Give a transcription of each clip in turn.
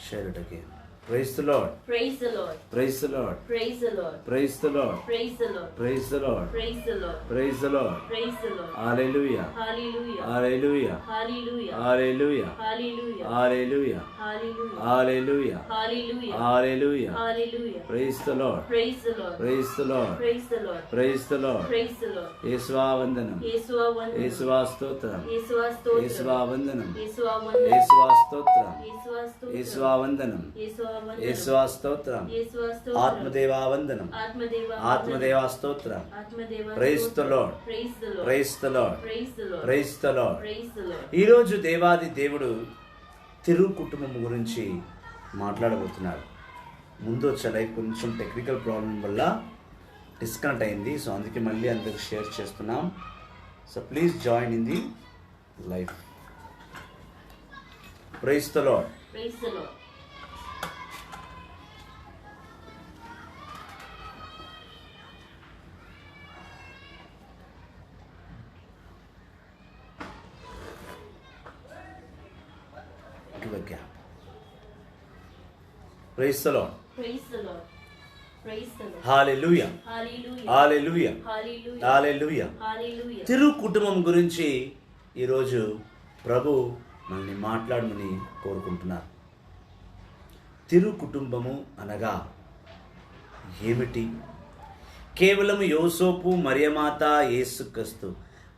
Share it again. Praise the Lord. Praise the Lord. Praise the Lord. Praise the Lord. Praise the Lord. Praise the Lord. Praise the Lord. Praise the Lord. Praise the Lord. Praise the Lord. Hallelujah. Hallelujah. Hallelujah. Hallelujah. Hallelujah. Hallelujah. Hallelujah. Hallelujah. Hallelujah. Hallelujah. Hallelujah. Hallelujah. Praise the Lord. Praise the Lord. Praise the Lord. Praise the Lord. Praise the Lord. Praise the Lord. యేసువా వందనం. యేసువా వందనం. యేసువా స్తోత్రం. యేసువా స్తోత్రం. యేసువా వందనం. యేసువా వందనం. యేసువా స్తోత్రం. యేసువా స్తోత్రం. యేసువా వందనం. యేసువా వందనం. యేసువా స్తోత్రం. యేసువా స్తోత్రం. ఆత్మదేవా వందనం. ఆత్మదేవా ఆత్మదేవా స్తోత్రం. ఆత్మదేవా Praise the Lord. Praise the Lord. Praise the Lord. Praise the Lord. Praise the Lord. Praise the Lord. ఈరోజు దేవాది దేవుడు తిరు కుటుంబం గురించి మాట్లాడబోతున్నాడు. ముందు వచ్చే లైఫ్ కొంచెం టెక్నికల్ ప్రాబ్లం వల్ల డిస్కనెక్ట్ అయింది. సో అందుకే మళ్ళీ అందరికి షేర్ చేస్తున్నాం. So please join in the life. Praise the Lord. Praise the Lord. Give a gap. Praise the Lord. Praise the Lord. Praise the Lord. Hallelujah. Hallelujah. Hallelujah. Hallelujah. Hallelujah. Hallelujah. తిరు కుటుంబం గురించి ఈరోజు ప్రభు మనల్ని మాట్లాడమని కోరుకుంటున్నారు. తిరు కుటుంబము అనగా ఏమిటి? కేవలం యోసేపు, మరియమాత, యేసుక్రీస్తు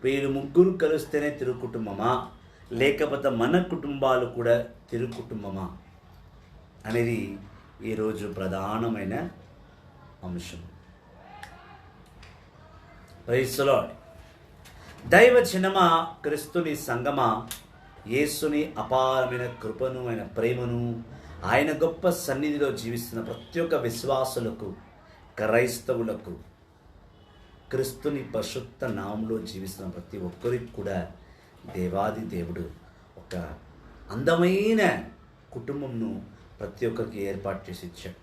వీళ్ళు ముగ్గురు కలిస్తేనే తిరు కుటుంబమా, లేకపోతే మన కుటుంబాలు కూడా తిరు కుటుంబమా అనేది ఈరోజు ప్రధానమైన అంశం. Praise the Lord. దైవ జనమా, క్రీస్తుని సంగమా, యేసుని అపారమైన కృపను, ఆయన ప్రేమను, ఆయన గొప్ప సన్నిధిలో జీవిస్తున్న ప్రతి ఒక్క విశ్వాసులకు, క్రైస్తవులకు, క్రీస్తుని పరిశుద్ధ నామంలో జీవిస్తున్న ప్రతి ఒక్కరికి కూడా దేవాది దేవుడు ఒక అందమైన కుటుంబంను ప్రతి ఒక్కరికి ఏర్పాటు చేసి ఇచ్చాడు.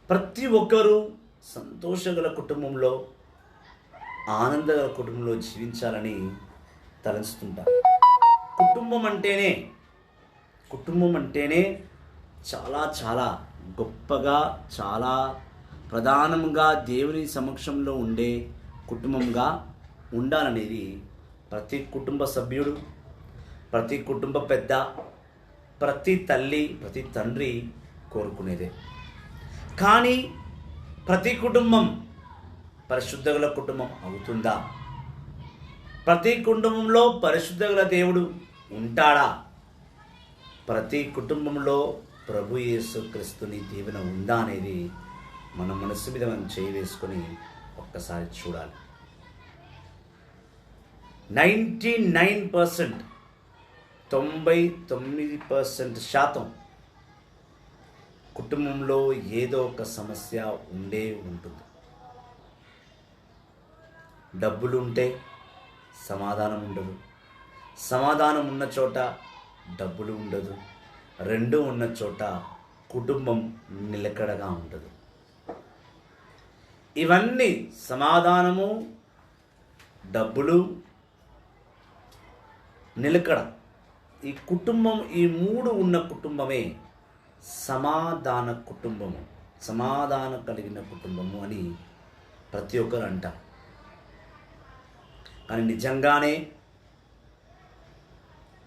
ప్రతి ఒక్కరూ సంతోషగల కుటుంబంలో, ఆనందగల కుటుంబంలో జీవించాలని తలంచుతుంటారు. కుటుంబం అంటేనే చాలా చాలా గొప్పగా, చాలా ప్రధానంగా దేవుని సమక్షంలో ఉండే కుటుంబంగా ఉండాలనేది ప్రతి కుటుంబ సభ్యుడు, ప్రతి కుటుంబ పెద్ద, ప్రతి తల్లి, ప్రతి తండ్రి కోరుకునేదే. కానీ ప్రతి కుటుంబం పరిశుద్ధగల కుటుంబం అవుతుందా? ప్రతి కుటుంబంలో పరిశుద్ధగల దేవుడు ఉంటాడా? ప్రతి కుటుంబంలో ప్రభు యేసు క్రీస్తుని దీవెన ఉందా అనేది మన మనసు మీద మనం చేయి వేసుకొని ఒక్కసారి చూడాలి. 99% 99% కుటుంబంలో ఏదో ఒక సమస్య ఉండే ఉంటుంది. డబ్బులు ఉంటే సమాధానం ఉండదు, సమాధానం ఉన్న చోట డబ్బులు ఉండదు, రెండు ఉన్న చోట కుటుంబం నిలకడగా ఉండదు. ఇవన్నీ సమాధానము, డబ్బులు, నిలకడ, ఈ కుటుంబం, ఈ మూడు ఉన్న కుటుంబమే సమాధాన కుటుంబము, సమాధానం కలిగిన కుటుంబము అని ప్రతి ఒక్కరు అంటారు. కానీ నిజంగానే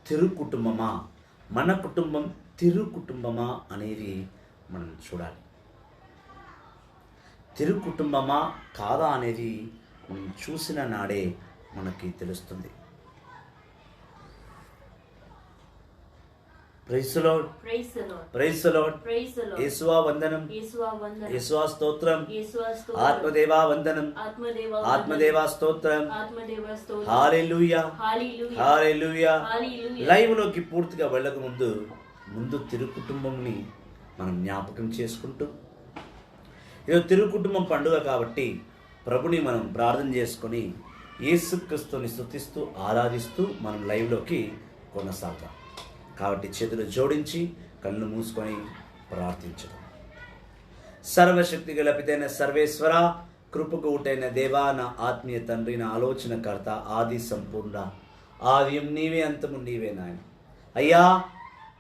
తిరు కుటుంబమా, మన కుటుంబం తిరు కుటుంబమా అనేది మనం చూడాలి. తిరు కుటుంబమా కాదా అనేది మనం చూసిన నాడే మనకి తెలుస్తుంది. Praise the Lord. Praise the Lord. Praise the Lord. Praise the Lord. యేసువా వందనం. యేసువా వందనం. యేసువా స్తోత్రం. యేసువా స్తోత్రం. ఆత్మదేవా వందనం. ఆత్మదేవా ఆత్మదేవా స్తోత్రం. ఆత్మదేవా స్తోత్రం. హల్లెలూయా. హల్లెలూయా. హల్లెలూయా. హల్లెలూయా. లైవ్ లోకి పూర్తిగా వెళ్ళక ముందు తిరు కుటుంబంని మనం జ్ఞాపకం చేసుకుంటూ, ఈరోజు తిరు కుటుంబం పండుగ కాబట్టి ప్రభుని మనం ప్రార్థన చేసుకొని యేసుక్రీస్తుని స్తుతిస్తూ ఆరాధిస్తూ మనం లైవ్లోకి కొనసాగుతాం. కాబట్టి చేతులు జోడించి కళ్ళు మూసుకొని ప్రార్థించడం. సర్వశక్తి గల పితైన సర్వేశ్వర, కృపకు ఊటైన దేవా, నా ఆత్మీయ తండ్రి, నా ఆలోచనకర్త, ఆది సంపూర్ణ, ఆదియం నీవే, అంతము నీవే నాయన. అయ్యా,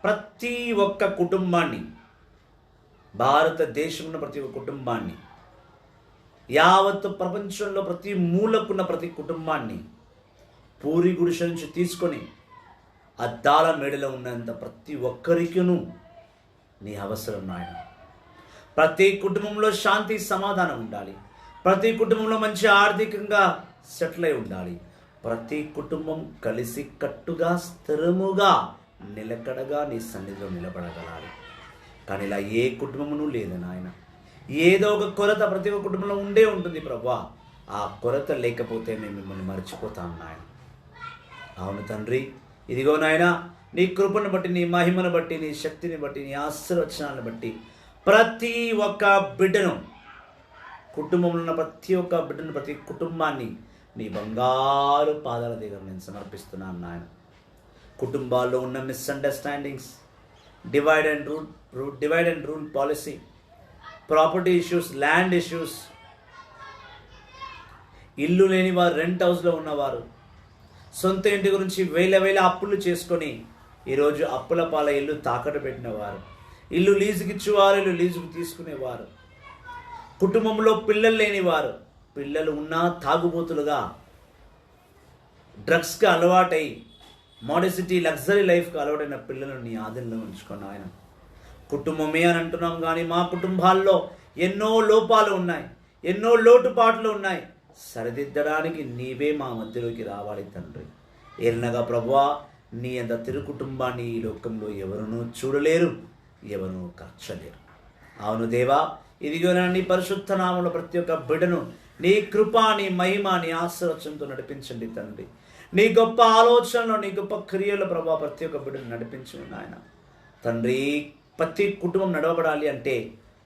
ప్రతి ఒక్క కుటుంబాన్ని, భారతదేశంలో ప్రతి ఒక్క కుటుంబాన్ని, యావత్ ప్రపంచంలో ప్రతి మూలకున్న ప్రతి కుటుంబాన్ని పూరి గుడిసె నుంచి తీసుకొని అద్దాల మేడలో ఉన్నంత ప్రతి ఒక్కరికిను నీ అవసరం నాయన. ప్రతి కుటుంబంలో శాంతి సమాధానం ఉండాలి. ప్రతి కుటుంబంలో మంచి ఆర్థికంగా సెటిల్ అయి ఉండాలి. ప్రతి కుటుంబం కలిసి కట్టుగా స్థిరముగా నిలకడగా నీ సన్నిధిలో నిలబడగలాలి. కానీ ఇలా ఏ కుటుంబమును లేదు నాయన. ఏదో ఒక కొరత ప్రతి ఒక్క కుటుంబంలో ఉండే ఉంటుంది ప్రభువా. ఆ కొరత లేకపోతే మేము మిమ్మల్ని మర్చిపోతాం నాయన. అవును తండ్రి, ఇదిగో నాయన, నీ కృపను బట్టి, నీ మహిమను బట్టి, నీ శక్తిని బట్టి, నీ ఆశీర్వచనాలను బట్టి ప్రతి ఒక్క బిడ్డను, కుటుంబంలో ఉన్న ప్రతి ఒక్క బిడ్డను, ప్రతి కుటుంబాన్ని నీ బంగారు పాదాల దగ్గర నేను సమర్పిస్తున్నాను నాయన. కుటుంబాల్లో ఉన్న misunderstandings, divide and rule policy, property issues, land issues, ఇల్లు లేని వారు, రెంట్ హౌస్లో ఉన్నవారు, సొంత ఇంటి గురించి వేల అప్పులు చేసుకొని ఈరోజు అప్పుల పాల ఇల్లు తాకట్టు పెట్టినవారు, ఇల్లు లీజుకి ఇచ్చేవారు, ఇల్లు లీజుకు తీసుకునేవారు, కుటుంబంలో పిల్లలు లేనివారు, పిల్లలు ఉన్నా తాగుబోతులుగా, డ్రగ్స్కి అలవాటై మోడసిటీ లగ్జరీ లైఫ్కి అలవాటైన పిల్లలను నీ ఆధీనంలో ఉంచుకున్న ఆయన. కుటుంబమే అని అంటున్నాం కానీ మా కుటుంబాల్లో ఎన్నో లోపాలు ఉన్నాయి, ఎన్నో లోటుపాట్లు ఉన్నాయి. సరిదిద్దడానికి నీవే మా మధ్యలోకి రావాలి తండ్రి. ఏలనగా ప్రభువా, నీ అంత తిరు కుటుంబాన్ని ఈ లోకంలో ఎవరునూ చూడలేరు, ఎవరునూ కర్చలేరు. అవును దేవా, ఇదిగో నీ పరిశుద్ధ నామములో ప్రతి ఒక్క బిడ్డను నీ కృప, నీ మహిమ, నీ ఆశీర్వచనంతో నడిపించండి తండ్రి. నీ గొప్ప ఆలోచనలో, నీ గొప్ప క్రియలు ప్రభా ప్రతి ఒక్క బిడ్డను నడిపించు నాయన. తండ్రి, ప్రతి కుటుంబం నడవబడాలి అంటే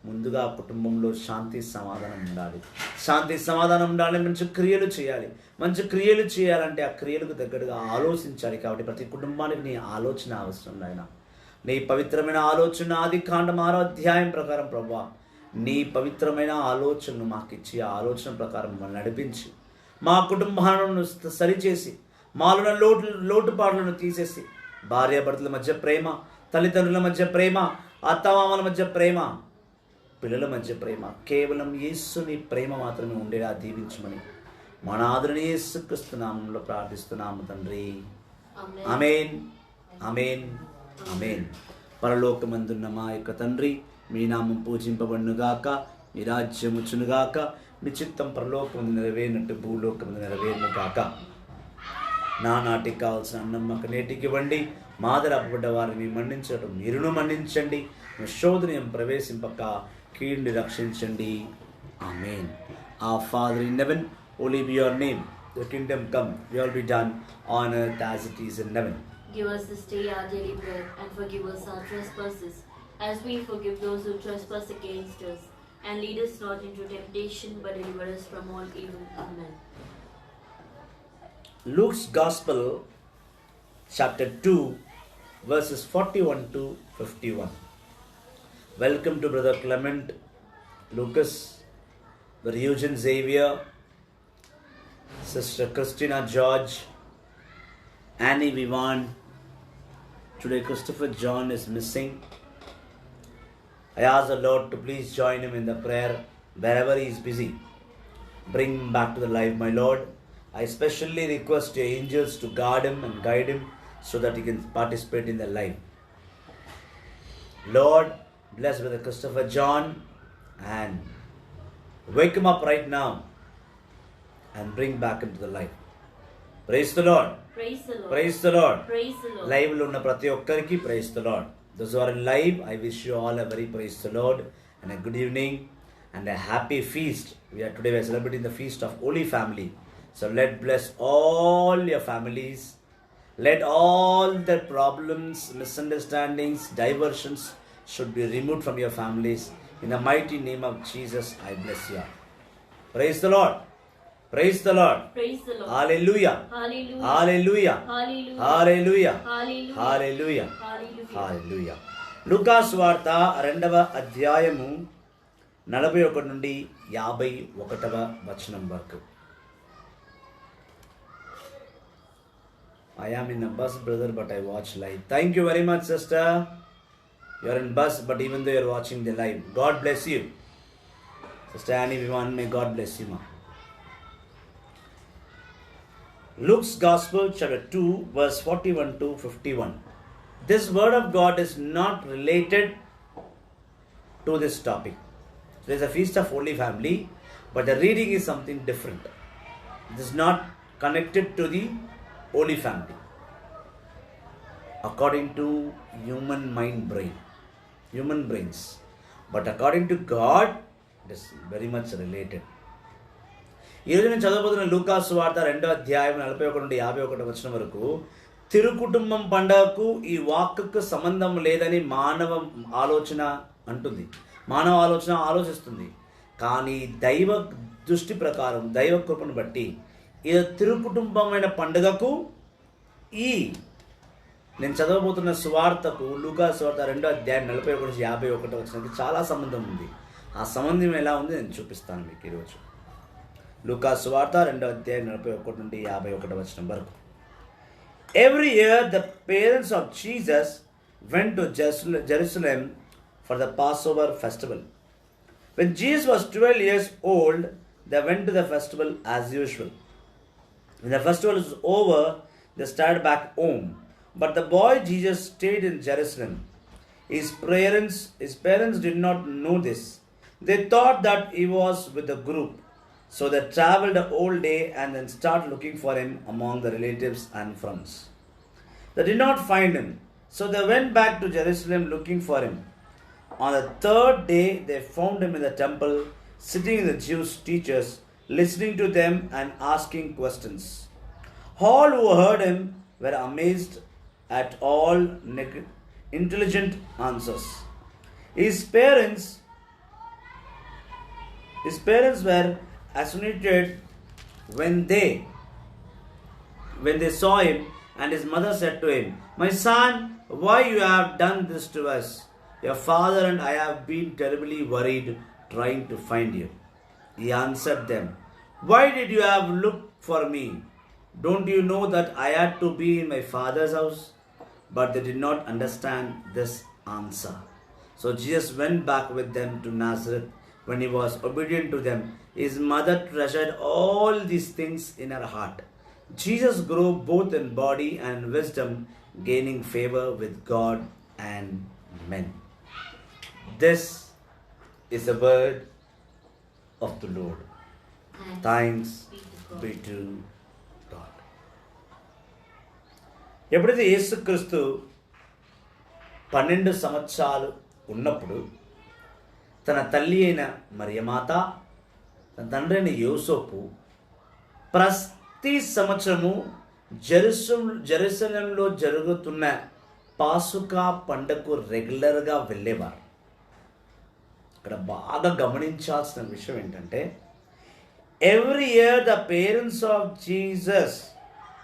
ముందుగా కుటుంబంలో శాంతి సమాధానం ఉండాలి. శాంతి సమాధానం ఉండాలి, మంచి క్రియలు చేయాలి. మంచి క్రియలు చేయాలంటే ఆ క్రియలకు తగ్గట్టుగా ఆలోచించాలి. కాబట్టి ప్రతి కుటుంబానికి నీ ఆలోచన అవసరం నాయన. నీ పవిత్రమైన ఆలోచన ఆదికాండం 6వ అధ్యాయం ప్రకారం ప్రభువా, నీ పవిత్రమైన ఆలోచనను మాకు ఇచ్చి ఆ ఆలోచన ప్రకారం మమ్మల్ని నడిపించి మా కుటుంబాలను సరిచేసి మాలో లోటుపాట్లను తీసేసి భార్యాభర్తల మధ్య ప్రేమ, తల్లిదండ్రుల మధ్య ప్రేమ, అత్తమామల మధ్య ప్రేమ, పిల్లల మధ్య ప్రేమ, కేవలం యేసుని ప్రేమ మాత్రమే ఉండేలా దీవించమని మన ఆదరణీయ యేసుక్రీస్తు నామములో ప్రార్థిస్తున్నాము తండ్రి. ఆమేన్, ఆమేన్, ఆమేన్. పరలోకమందున్న మా యొక్క తండ్రి, మీ నామం పూజింపబడునుగాక, మీ రాజ్యం వచ్చునుగాక, మీ చిత్తం పరలోకమందు నెరవేరినట్టు భూలోకమందు నెరవేరునుగాక. నాటికి కావాల్సిన అన్నం మాకు నేటికి ఇవ్వండి. మాదర అప్పబడ్డ వారిని మన్నించడం మీరును మన్నించండి. శోధనయం ప్రవేశింపక కీడుని రక్షించండి. ఆమేన్. Our Father in heaven, holy be your name. Your kingdom come, your will be done on earth as it is in heaven. Give us this day our daily bread, and forgive us our trespasses, as we forgive those who trespass against us. And lead us not into temptation, but deliver us from all evil. Amen. Luke's Gospel, chapter 2, verses 41 to 51. Welcome to Brother Clement Lucas, Brother Eugene Xavier, Sister Christina George, Annie Vivan. Today Christopher John is missing. I ask the Lord to please join him in the prayer wherever he is busy. Bring him back to the life, my Lord. I especially request your angels to guard him and guide him so that he can participate in the life. Lord, bless Brother Christopher John and wake him up right now and bring back into the life. Praise the Lord. Praise the Lord. Praise the Lord. Praise the Lord. Live lo unna prati okkariki praise the Lord. Those who are in live, I wish you all a very praise the Lord and a good evening and a happy feast. We are celebrating the feast of Holy Family. So let bless all your families. Let all the problems, misunderstandings, diversions should be removed from your families. In the mighty name of Jesus, I bless you. Praise the Lord. Praise the Lord. Praise the Lord. Hallelujah. Hallelujah. Hallelujah. Hallelujah. Hallelujah. Hallelujah. Hallelujah. Hallelujah. హల్లెలూయా. లూకాసు వార్త 2వ అధ్యాయము 41 నుండి 51వ వచనం వరకు. I am in a bus, brother, but I watch live. Thank you very much, sister. You are in bus, but even though you are watching the live, God bless you. Sister Annie Vivan, may God bless you, ma. Luke's Gospel, chapter 2, verse 41 to 51. This word of God is not related to this topic. There is a feast of Holy Family, but the reading is something different. It is not connected to the Holy Family according to human brains. But according to God, it is very much related. ఈరోజు నేను చదవబోతున్న లూకాసు సువార్త 2వ అధ్యాయం 41 నుండి 51 వచనం వరకు తిరుకుటుంబం పండగకు ఈ వాక్కు సంబంధం లేదని మానవ ఆలోచన అంటుంది. మానవ ఆలోచన ఆలోచిస్తుంది. కానీ దైవ దృష్టి ప్రకారం, దైవ కృపను బట్టి ఈ తిరుకుటుంబమైన పండుగకు ఈ నేను చదవబోతున్న సువార్తకు లూకాసు సువార్త 2వ అధ్యాయం 41 నుంచి 51 వచనానికి చాలా సంబంధం ఉంది. ఆ సంబంధం ఎలా ఉంది నేను చూపిస్తాను మీకు ఈరోజు. లూకాసు సువార్త 2వ అధ్యాయం 41 నుండి 51 వచనం వరకు. Every year the parents of Jesus went to Jerusalem for the Passover festival. When Jesus was 12 years old, they went to the festival as usual. When the festival was over, they started back home. But the boy Jesus stayed in Jerusalem. His parents did not know this. They thought that he was with the group. So they traveled the whole day and then started looking for him among the relatives and friends. They did not find him. So they went back to Jerusalem looking for him. On the third day, they found him in the temple, sitting with the Jewish teachers, listening to them and asking questions. All who heard him were amazed at all intelligent answers. His parents were astonished when they saw him, and his mother said to him, "My son, why you have done this to us? Your father and I have been terribly worried trying to find you." He answered them, "Why did you have looked for me? Don't you know that I had to be in my father's house?" But they did not understand this answer. So Jesus went back with them to Nazareth. When he was obedient to them, his mother treasured all these things in her heart. Jesus grew both in body and wisdom, gaining favor with God and men. This is the word of the Lord. Thanks be to God. ఎప్పుడైతే యేసుక్రీస్తు 12 సంవత్సరాలు ఉన్నప్పుడు తన తల్లి అయిన మరియమాత, తన తండ్రి అయిన యోసేపు ప్రతి సంవత్సరము జెరూసలేంలో జరుగుతున్న పాసుకా పండుగకు రెగ్యులర్గా వెళ్ళేవారు. ఇక్కడ బాగా గమనించాల్సిన విషయం ఏంటంటే, every year the parents of Jesus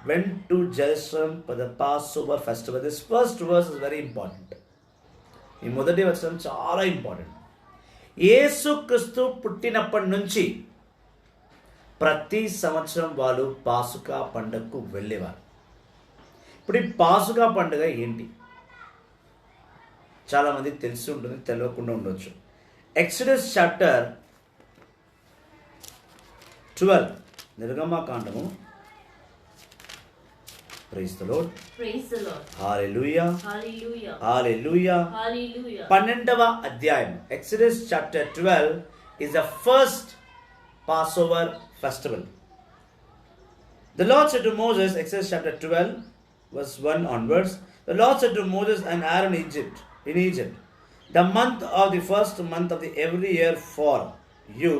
went to Jerusalem for the Passover festival. This first verse is very important. ఈ మొదటి వచనం చాలా ఇంపార్టెంట్. యేసుక్రీస్తు పుట్టినప్పటి నుంచి ప్రతి సంవత్సరం వాళ్ళు పాసుకా పండుగకు వెళ్ళేవారు. ఇప్పుడు ఈ పాసుకా పండుగ ఏంటి? చాలామందికి తెలిసి ఉంటుంది, తెలియకుండా ఉండొచ్చు. ఎక్సడస్ చాప్టర్ 12 నిర్గమకాండము. Praise the Lord. Praise the Lord. Hallelujah. Hallelujah. Hallelujah. Hallelujah. 12వ అధ్యాయం Exodus chapter 12 is the first Passover festival. The Lord said to Moses, Exodus chapter 12 verse 1 onwards, the Lord said to Moses and Aaron in Egypt, the month of the first month of the every year for you,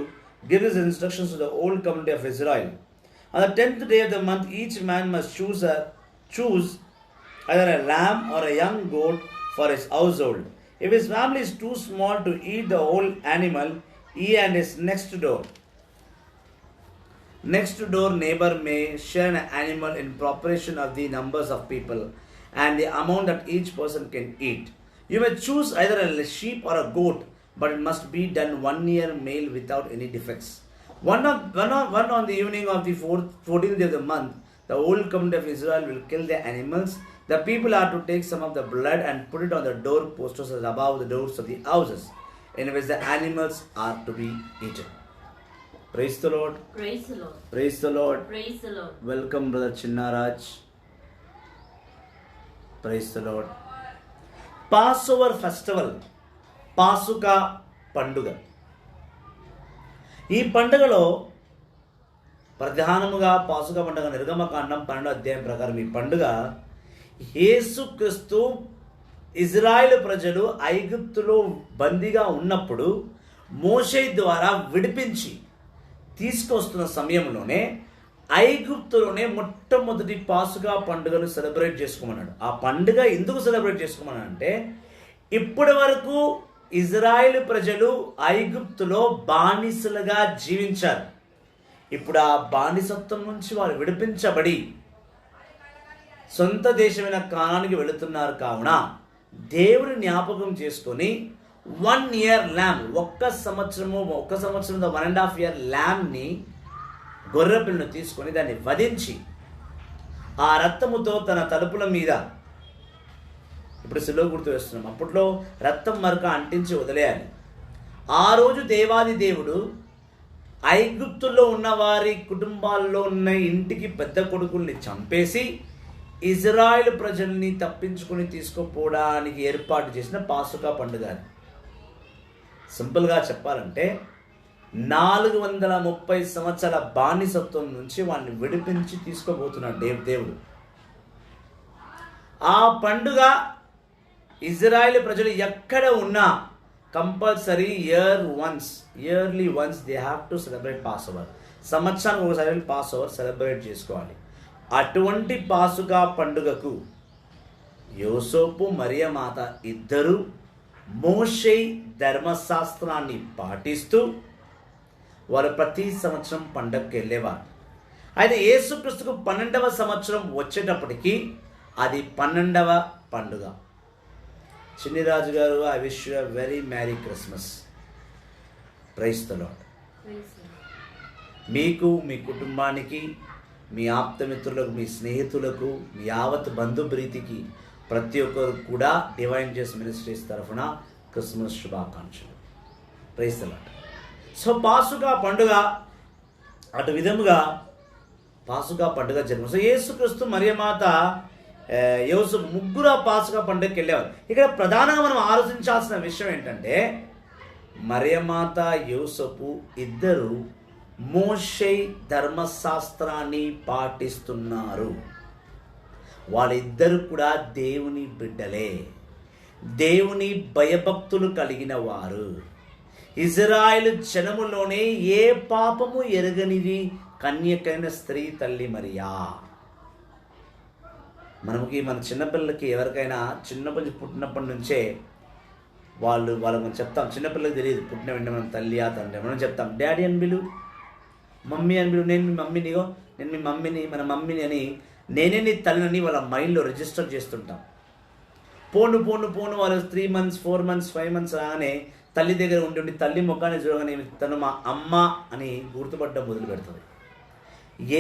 give these instructions to the whole community of Israel. On the 10th day of the month, each man must choose either a lamb or a young goat for his household. If his family is too small to eat the whole animal, he and his next door neighbor may share an animal in proportion of the numbers of people and the amount that each person can eat. You may choose either a sheep or a goat, but it must be done 1 year male without any defects. One on the evening of the 14th day of the month, the whole community of Israel will kill the animals. The people are to take some of the blood and put it on the door posts above the doors of the houses, in which the animals are to be eaten. Praise the Lord. Praise the Lord. Praise the Lord. Praise the Lord. Welcome, Brother Chinnaraj. Praise the Lord. Passover festival, పాసుకా పండుగ. ఈ పండుగలో ప్రధానముగా పాసుకా పండుగ నిర్గమకాండం 12వ అధ్యాయం ప్రకారం ఈ పండుగ యేసుక్రీస్తు ఇజ్రాయేలు ప్రజలు ఐగుప్తులో బందీగా ఉన్నప్పుడు మోషే ద్వారా విడిపించి తీసుకొస్తున్న సమయంలోనే ఐగుప్తులోనే మొట్టమొదటి పాసుకా పండుగను సెలబ్రేట్ చేసుకోమన్నాడు. ఆ పండుగ ఎందుకు సెలబ్రేట్ చేసుకోమన్నాడు అంటే, ఇప్పటి వరకు ఇజ్రాయేలు ప్రజలు ఐగుప్తులో బానిసలుగా జీవించారు. ఇప్పుడు ఆ బానిసత్వం నుంచి వారు విడిపించబడి సొంత దేశమైన కానానికి వెళుతున్నారు. కావున దేవుని జ్ఞాపకం చేసుకొని 1 year ల్యామ్, ఒక్క సంవత్సరంతో 1.5 year ల్యామ్ని, గొర్రెపిల్లను తీసుకొని దాన్ని వధించి ఆ రక్తముతో తన తలుపుల మీద, ఇప్పుడు సిలువ గుర్తు వేస్తున్నాం, అప్పట్లో రక్తం మరక అంటించి వదిలేయాలి. ఆ రోజు దేవాది దేవుడు ఐగుప్తుల్లో ఉన్న వారి కుటుంబాల్లో ఉన్న ఇంటికి పెద్ద కొడుకుల్ని చంపేసి ఇజ్రాయేల్ ప్రజల్ని తప్పించుకొని తీసుకుపోవడానికి ఏర్పాటు చేసిన పాసుకా పండుగ. సింపుల్గా చెప్పాలంటే 430 సంవత్సరాల బానిసత్వం నుంచి వాడిని విడిపించి తీసుకోబోతున్నాడు దేవుడు. ఆ పండుగ ఇజ్రాయేల్ ప్రజలు ఎక్కడ ఉన్నా compulsory yearly once they have to celebrate pass over. సంవత్సరానికి ఒకసారి పాస్ ఓవర్ సెలబ్రేట్ చేసుకోవాలి. అటువంటి పాసుకా పండుగకు యోసేపు మరియమాత ఇద్దరు మోషే ధర్మశాస్త్రాన్ని పాటిస్తూ వారు ప్రతి సంవత్సరం పండగకి వెళ్ళేవారు. అయితే యేసుక్రీస్తుకు 12వ సంవత్సరం వచ్చేటప్పటికి అది 12వ పండుగ. చిన్నిరాజు గారు, I wish you very merry Christmas. Praise the Lord. మీకు, మీ కుటుంబానికి, మీ ఆప్తమిత్రులకు, మీ స్నేహితులకు, మీ యావత్ బంధుప్రీతికి ప్రతి ఒక్కరు కూడా డివైన్ జెస్ మినిస్ట్రీస్ తరఫున క్రిస్మస్ శుభాకాంక్షలు. Praise the Lord. సో పాసుకా పండుగ అటు విధముగా పాసుకా పండుగ జన్మ. సో యేసుక్రీస్తు మరియమాత యోసేపు ముగ్గురు పాసుకా పండుగకి వెళ్ళేవారు. ఇక్కడ ప్రధానంగా మనం ఆలోచించాల్సిన విషయం ఏంటంటే, మరియమాత యోసేపు ఇద్దరు మోషే ధర్మశాస్త్రాన్ని పాటిస్తున్నారు. వాళ్ళిద్దరు కూడా దేవుని బిడ్డలే, దేవుని భయభక్తులు కలిగిన వారు. ఇజ్రాయేలు జనములోనే ఏ పాపము ఎరగనిది కన్యకైన స్త్రీ తల్లి మరియా. మన చిన్నపిల్లలకి ఎవరికైనా పుట్టినప్పటి నుంచే వాళ్ళకి మనం చెప్తాం, చిన్నపిల్లలకి తెలియదు పుట్టిన వెంటనే మనం తల్లి ఆ తండ్రి మనం చెప్తాం, డాడీ అని పిలు, మమ్మీ అని పిలు, నేను మీ మమ్మీనిగో, నేను మీ మమ్మీని, మన మమ్మీని అని, నేనే నీ తల్లిని వాళ్ళ మైండ్లో రిజిస్టర్ చేస్తుంటాం. పోను వాళ్ళు 3 months 4 months 5 months రాగానే తల్లి దగ్గర ఉండి తల్లి ముఖాన్ని చూడగానే తను మా అమ్మ అని గుర్తుపట్టడం మొదలు పెడుతుంది.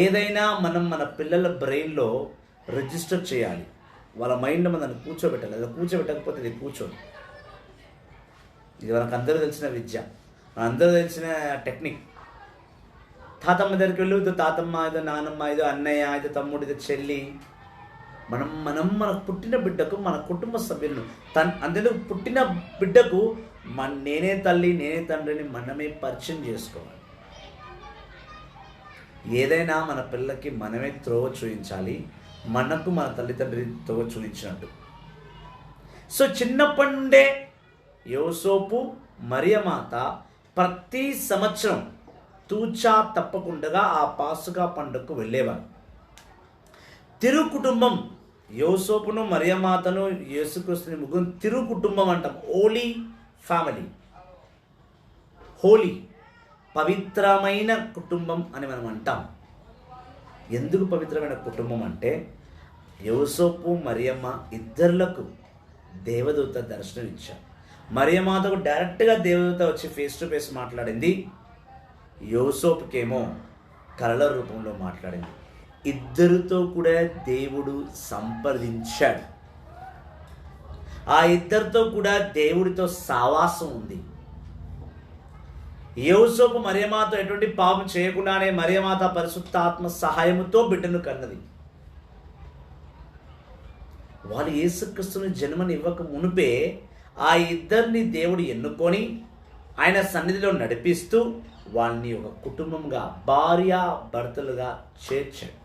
ఏదైనా మనం మన పిల్లల బ్రెయిన్లో రిజిస్టర్ చేయాలి, వాళ్ళ మైండ్లో మనం కూర్చోబెట్టాలి. అది కూర్చోబెట్టకపోతే ఇది కూర్చోదు. ఇది మనకందరూ తెలిసిన విద్య, మనందరూ తెలిసిన టెక్నిక్. తాతమ్మ దగ్గరికి వెళ్ళు, తాతమ్మ ఏదో, నానమ్మ ఏదో, అన్నయ్య ఏదో, తమ్ముడు ఏదో, చెల్లి. మనం మన పుట్టిన బిడ్డకు మన కుటుంబ సభ్యులను అందులో పుట్టిన బిడ్డకు నేనే తల్లి నేనే తండ్రిని మనమే పరిచయం చేసుకోవాలి. ఏదైనా మన పిల్లకి మనమే త్రోవ చూపించాలి, మనకు మన తల్లిదండ్రి త్రోవ చూపించినట్టు. సో చిన్నప్పటి నుండే యోసేపు మరియమాత ప్రతి సంవత్సరం తూచా తప్పకుండా ఆ పాసుకా పండుగకు వెళ్ళేవారు. తిరు కుటుంబం, యోసేపును మరియమాతను యేసుక్రీస్తుని ముగ్గురు తిరు కుటుంబం అంటాం. హోలీ ఫ్యామిలీ, హోలీ పవిత్రమైన కుటుంబం అని మనం అంటాం. ఎందుకు పవిత్రమైన కుటుంబం అంటే, యోసేపు మరియమ్మ ఇద్దరులకు దేవదూత దర్శనం ఇచ్చారు. మరియమాతకు డైరెక్ట్గా దేవదూత వచ్చి ఫేస్ టు ఫేస్ మాట్లాడింది, యోసేపుకేమో కలల రూపంలో మాట్లాడింది. ఇద్దరితో కూడా దేవుడు సంప్రదించాడు. ఆ ఇద్దరితో కూడా దేవుడితో సావాసం ఉంది. యోసేపు మరియమాత ఎటువంటి పాపం చేయకుండానే మరియమాత పరిశుద్ధాత్మ సహాయముతో బిడ్డను కన్నది. వాళ్ళు యేసుక్రీస్తుని జన్మనివ్వక మునిపే ఆ ఇద్దరిని దేవుడు ఎన్నుకొని ఆయన సన్నిధిలో నడిపిస్తూ వాళ్ళని ఒక కుటుంబంగా భార్య భర్తలుగా చేర్చాడు.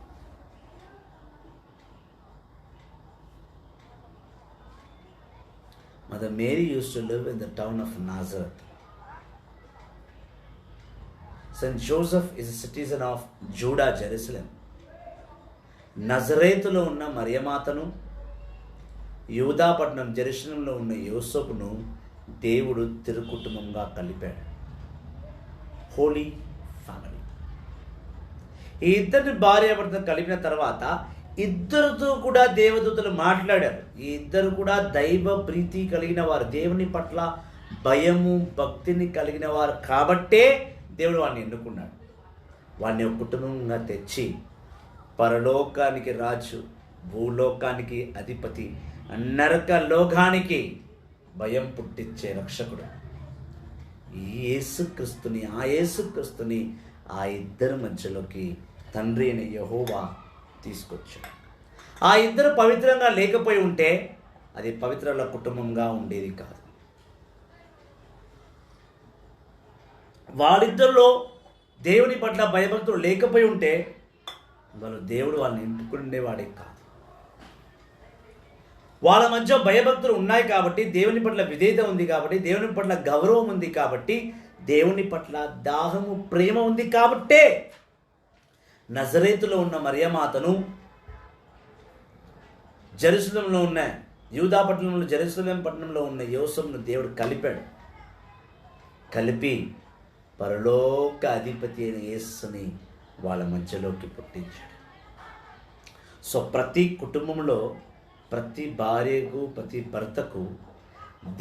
Mother Mary used to live in the town of Nazareth. Saint Joseph is a citizen of Judah, Jerusalem. నజరేతులో ఉన్న మరియమాతను, యూదాపట్నం జెరూసలేంలో ఉన్న యోసేపును దేవుడు తిరుకుటుంబంగా కలిపాడు. హోలీ ఫ్యామిలీ. ఈ ఇద్దరిని భార్యాభర్తను కలిపిన తర్వాత ఇద్దరితో కూడా దేవదూతలు మాట్లాడారు. ఈ ఇద్దరు కూడా దైవ ప్రీతి కలిగిన వారు, దేవుని పట్ల భయము భక్తిని కలిగిన వారు కాబట్టే దేవుడు వాడిని ఎన్నుకున్నాడు. వాడిని ఒక కుటుంబంగా తెచ్చి పరలోకానికి రాజు, భూలోకానికి అధిపతి, నరక లోకానికి భయం పుట్టించే రక్షకుడు ఆ యేసుక్రీస్తుని ఆ ఇద్దరి మధ్యలోకి తండ్రి అయిన యెహోవా తీసుకొచ్చాడు. ఆ ఇద్దరు పవిత్రంగా లేకపోయి ఉంటే అది పవిత్రుల కుటుంబంగా ఉండేది కాదు. వాళ్ళిద్దరిలో దేవుని పట్ల భయభక్తులు లేకపోయి ఉంటే దేవుడు వాళ్ళని ఎంచుకునేవాడే కాదు. వాళ్ళ మధ్య భయభక్తులు ఉన్నాయి కాబట్టి, దేవుని పట్ల విధేయత ఉంది కాబట్టి, దేవుని పట్ల గౌరవం ఉంది కాబట్టి, దేవుని పట్ల దాహము ప్రేమ ఉంది కాబట్టే నజరేతులో ఉన్న మరియమాతను జెరూసలేంలో ఉన్న యూదాపట్నంలో జెరూసలేం పట్టణంలో ఉన్న యోసేపును దేవుడు కలిపాడు. కలిపి పరలోక అధిపతి అయిన యేసుని వాళ్ళ మధ్యలోకి పుట్టించాడు. సో ప్రతి కుటుంబంలో ప్రతి భార్యకు ప్రతి భర్తకు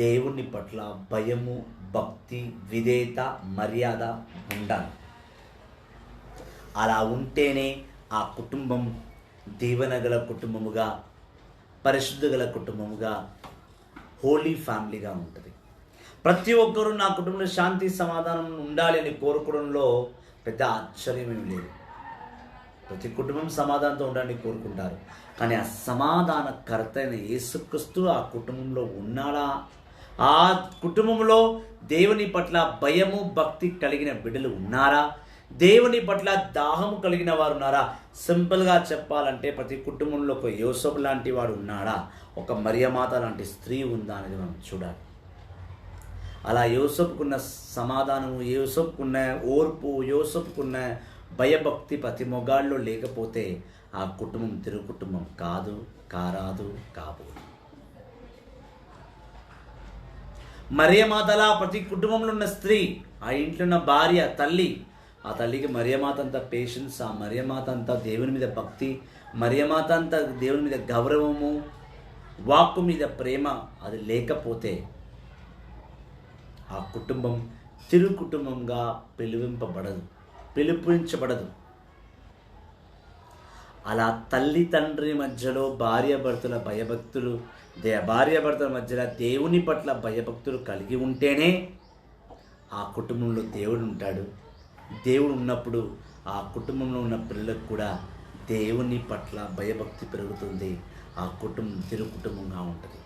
దేవుని పట్ల భయము భక్తి విధేయత మర్యాద ఉండాలి. అలా ఉంటేనే ఆ కుటుంబం దీవెన గల కుటుంబముగా, పరిశుద్ధ గల కుటుంబముగా, హోలీ ఫ్యామిలీగా ఉంటుంది. ప్రతి ఒక్కరూ నా కుటుంబంలో శాంతి సమాధానం ఉండాలి అని కోరుకోవడంలో పెద్ద ఆశ్చర్యమేమి లేదు. ప్రతి కుటుంబం సమాధానంతో ఉండాలని కోరుకుంటారు. కానీ ఆ సమాధానకర్త అయిన యేసుక్రీస్తు ఆ కుటుంబంలో ఉన్నాడా? ఆ కుటుంబంలో దేవుని పట్ల భయము భక్తి కలిగిన బిడ్డలు ఉన్నారా? దేవుని పట్ల దాహము కలిగిన వారు ఉన్నారా? సింపుల్గా చెప్పాలంటే ప్రతి కుటుంబంలో ఒక యోసేపు లాంటి వాడు ఉన్నాడా? ఒక మరియమాత లాంటి స్త్రీ ఉందా అనేది మనం చూడాలి. అలా యోసేపుకున్న సమాధానము, యోసేపుకున్న ఓర్పు, యోసేపుకున్న భయభక్తి ప్రతి మొగాళ్ళు లేకపోతే ఆ కుటుంబం తిరుగు కుటుంబం కాదు, కారాదు, కాబోదు. మరియమాతలా ప్రతి కుటుంబంలో ఉన్న స్త్రీ, ఆ ఇంట్లో ఉన్న భార్య, తల్లి, ఆ తల్లికి మరియమాత అంతా పేషెన్స్, ఆ మరియమాత అంతా దేవుని మీద భక్తి, మరియమాత అంతా దేవుని మీద గౌరవము, వాక్కు మీద ప్రేమ అది లేకపోతే ఆ కుటుంబం తిరుగు కుటుంబంగా పిలుపునించబడదు. అలా తల్లి తండ్రి మధ్యలో భార్యాభర్తల భయభక్తులు, భార్యాభర్తల మధ్యలో దేవుని పట్ల భయభక్తులు కలిగి ఉంటేనే ఆ కుటుంబంలో దేవుడు ఉంటాడు. దేవుడు ఉన్నప్పుడు ఆ కుటుంబంలో ఉన్న పిల్లలకు కూడా దేవుని పట్ల భయభక్తి పెరుగుతుంది. ఆ కుటుంబం తిరుగు కుటుంబంగా ఉంటుంది.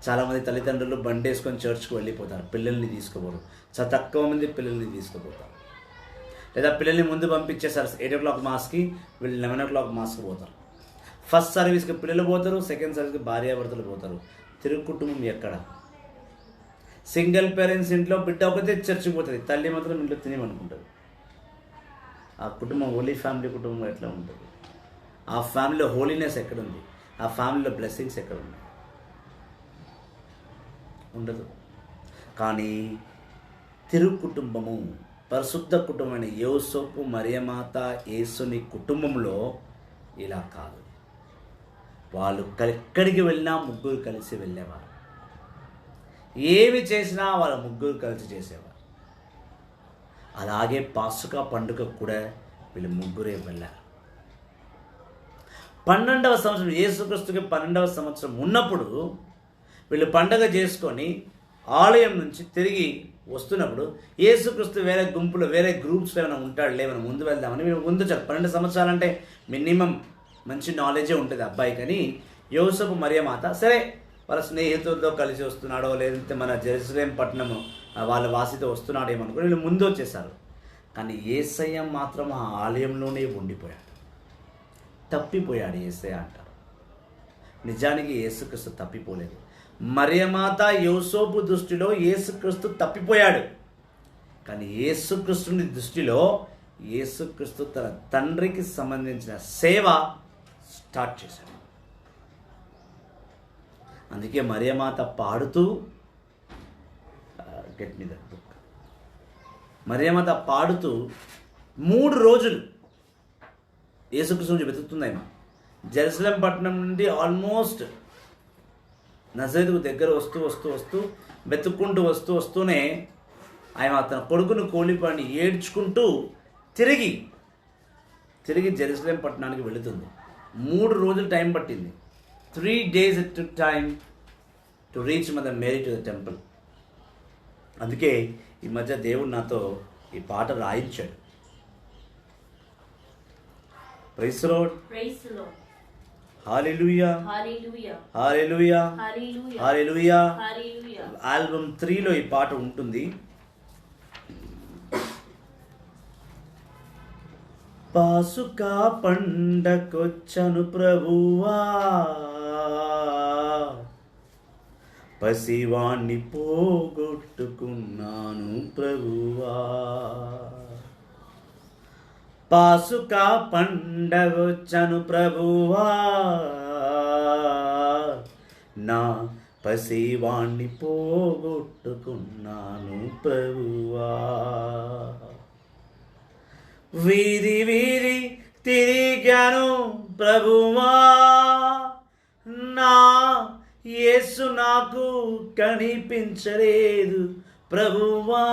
చాలామంది తల్లిదండ్రులు బండి వేసుకొని చర్చ్కి వెళ్ళిపోతారు, పిల్లల్ని తీసుకుపోరు. చాలా తక్కువ మంది పిల్లల్ని తీసుకుపోతారు. లేదా పిల్లల్ని ముందు పంపించేస్తారు 8 o'clock మాస్కి, వీళ్ళు 11 o'clock మాస్కి పోతారు. ఫస్ట్ సర్వీస్కి పిల్లలు పోతారు, సెకండ్ సర్వీస్కి భార్యాభర్తలు పోతారు. తిరుగు కుటుంబం ఎక్కడ? సింగిల్ పేరెంట్స్ ఇంట్లో బిడ్డ ఒకతే చర్చికి పోతుంది, తల్లి మాత్రం ఇంట్లో తినేమనుకుంటుంది. ఆ కుటుంబం హోలీ ఫ్యామిలీ కుటుంబం ఎట్లా ఉంటుంది? ఆ ఫ్యామిలీలో హోలీనెస్ ఎక్కడుంది? ఆ ఫ్యామిలీలో బ్లెస్సింగ్స్ ఎక్కడ ఉన్నాయి? ఉండదు. కానీ తిరుగు కుటుంబము, పరిశుద్ధ కుటుంబమైన యోసేపు మరియమాత యేసుని కుటుంబంలో ఇలా కాదు. వాళ్ళు ఎక్కడికి వెళ్ళినా ముగ్గురు కలిసి వెళ్ళేవారు. ఏమి చేసినా వాళ్ళ ముగ్గురు కలిసి చేసేవారు. అలాగే పాసుకా పండుగ కూడా వీళ్ళు ముగ్గురే వెళ్ళారు. 12వ సంవత్సరం, యేసుక్రీస్తుకి 12వ సంవత్సరం ఉన్నప్పుడు వీళ్ళు పండగ చేసుకొని ఆలయం నుంచి తిరిగి వస్తున్నప్పుడు యేసుక్రీస్తు వేరే గుంపులో వేరే గ్రూప్స్లో ఏమైనా ఉంటాడు లేవని ముందు వెళ్దామని వీళ్ళు ముందు 12 సంవత్సరాలు అంటే మినిమం మంచి నాలెడ్జే ఉంటుంది అబ్బాయి. కానీ యోసేపు మరియమాత సరే వాళ్ళ స్నేహితులతో కలిసి వస్తున్నాడో లేదంటే మన జెరూసలేం పట్టణము వాళ్ళ వాసితో వస్తున్నాడేమో అనుకుని వీళ్ళు ముందు వచ్చేసారు. కానీ యేసయ్య మాత్రం ఆ ఆలయంలోనే ఉండిపోయాడు, తప్పిపోయాడు యేసయ్య అంటారు. నిజానికి యేసుక్రీస్తు తప్పిపోలేదు. మరియమాత యోసేపు దృష్టిలో యేసుక్రీస్తు తప్పిపోయాడు. కానీ యేసుక్రీస్తుని దృష్టిలో యేసుక్రీస్తు తన తండ్రికి సంబంధించిన సేవ స్టార్ట్ చేశాడు. అందుకే మరియమాత పాడుతూ గెట్ మీ దట్ బుక్. మరియమాత పాడుతూ 3 రోజులు యేసుక్రీస్తు నుంచి వెతుకుతుందాయమ. జెరూసలేం పట్టణం నుండి ఆల్మోస్ట్ నజరేతుకు దగ్గర వస్తూ వస్తూ వస్తూ వెతుక్కుంటూ వస్తూనే ఆయన తన కొడుకును కోల్పోయి ఏడ్చుకుంటూ తిరిగి జెరూసలేం పట్టణానికి వెళుతుంది. 3 రోజులు టైం పట్టింది. 3 days it took time to reach Mother Mary to the temple. అందుకే ఈ మధ్య దేవుడు నాతో ఈ పాట రాయించాడు. Praise the Lord, hallelujah, hallelujah, hallelujah, hallelujah, hallelujah. Hallelujah. Album 3లో ఈ పాట ఉంటుంది. పాసుకా పండకొచ్చను ప్రభువా, పసివాణ్ణి పోగొట్టుకున్నాను ప్రభువా. పాసుకా పండగొచ్చను ప్రభువా, నా పసివాణ్ణి పోగొట్టుకున్నాను ప్రభువా. వీధి వీధి తిరిగాను ప్రభువా, నా యేసు నాకు కనిపించలేదు ప్రభువా.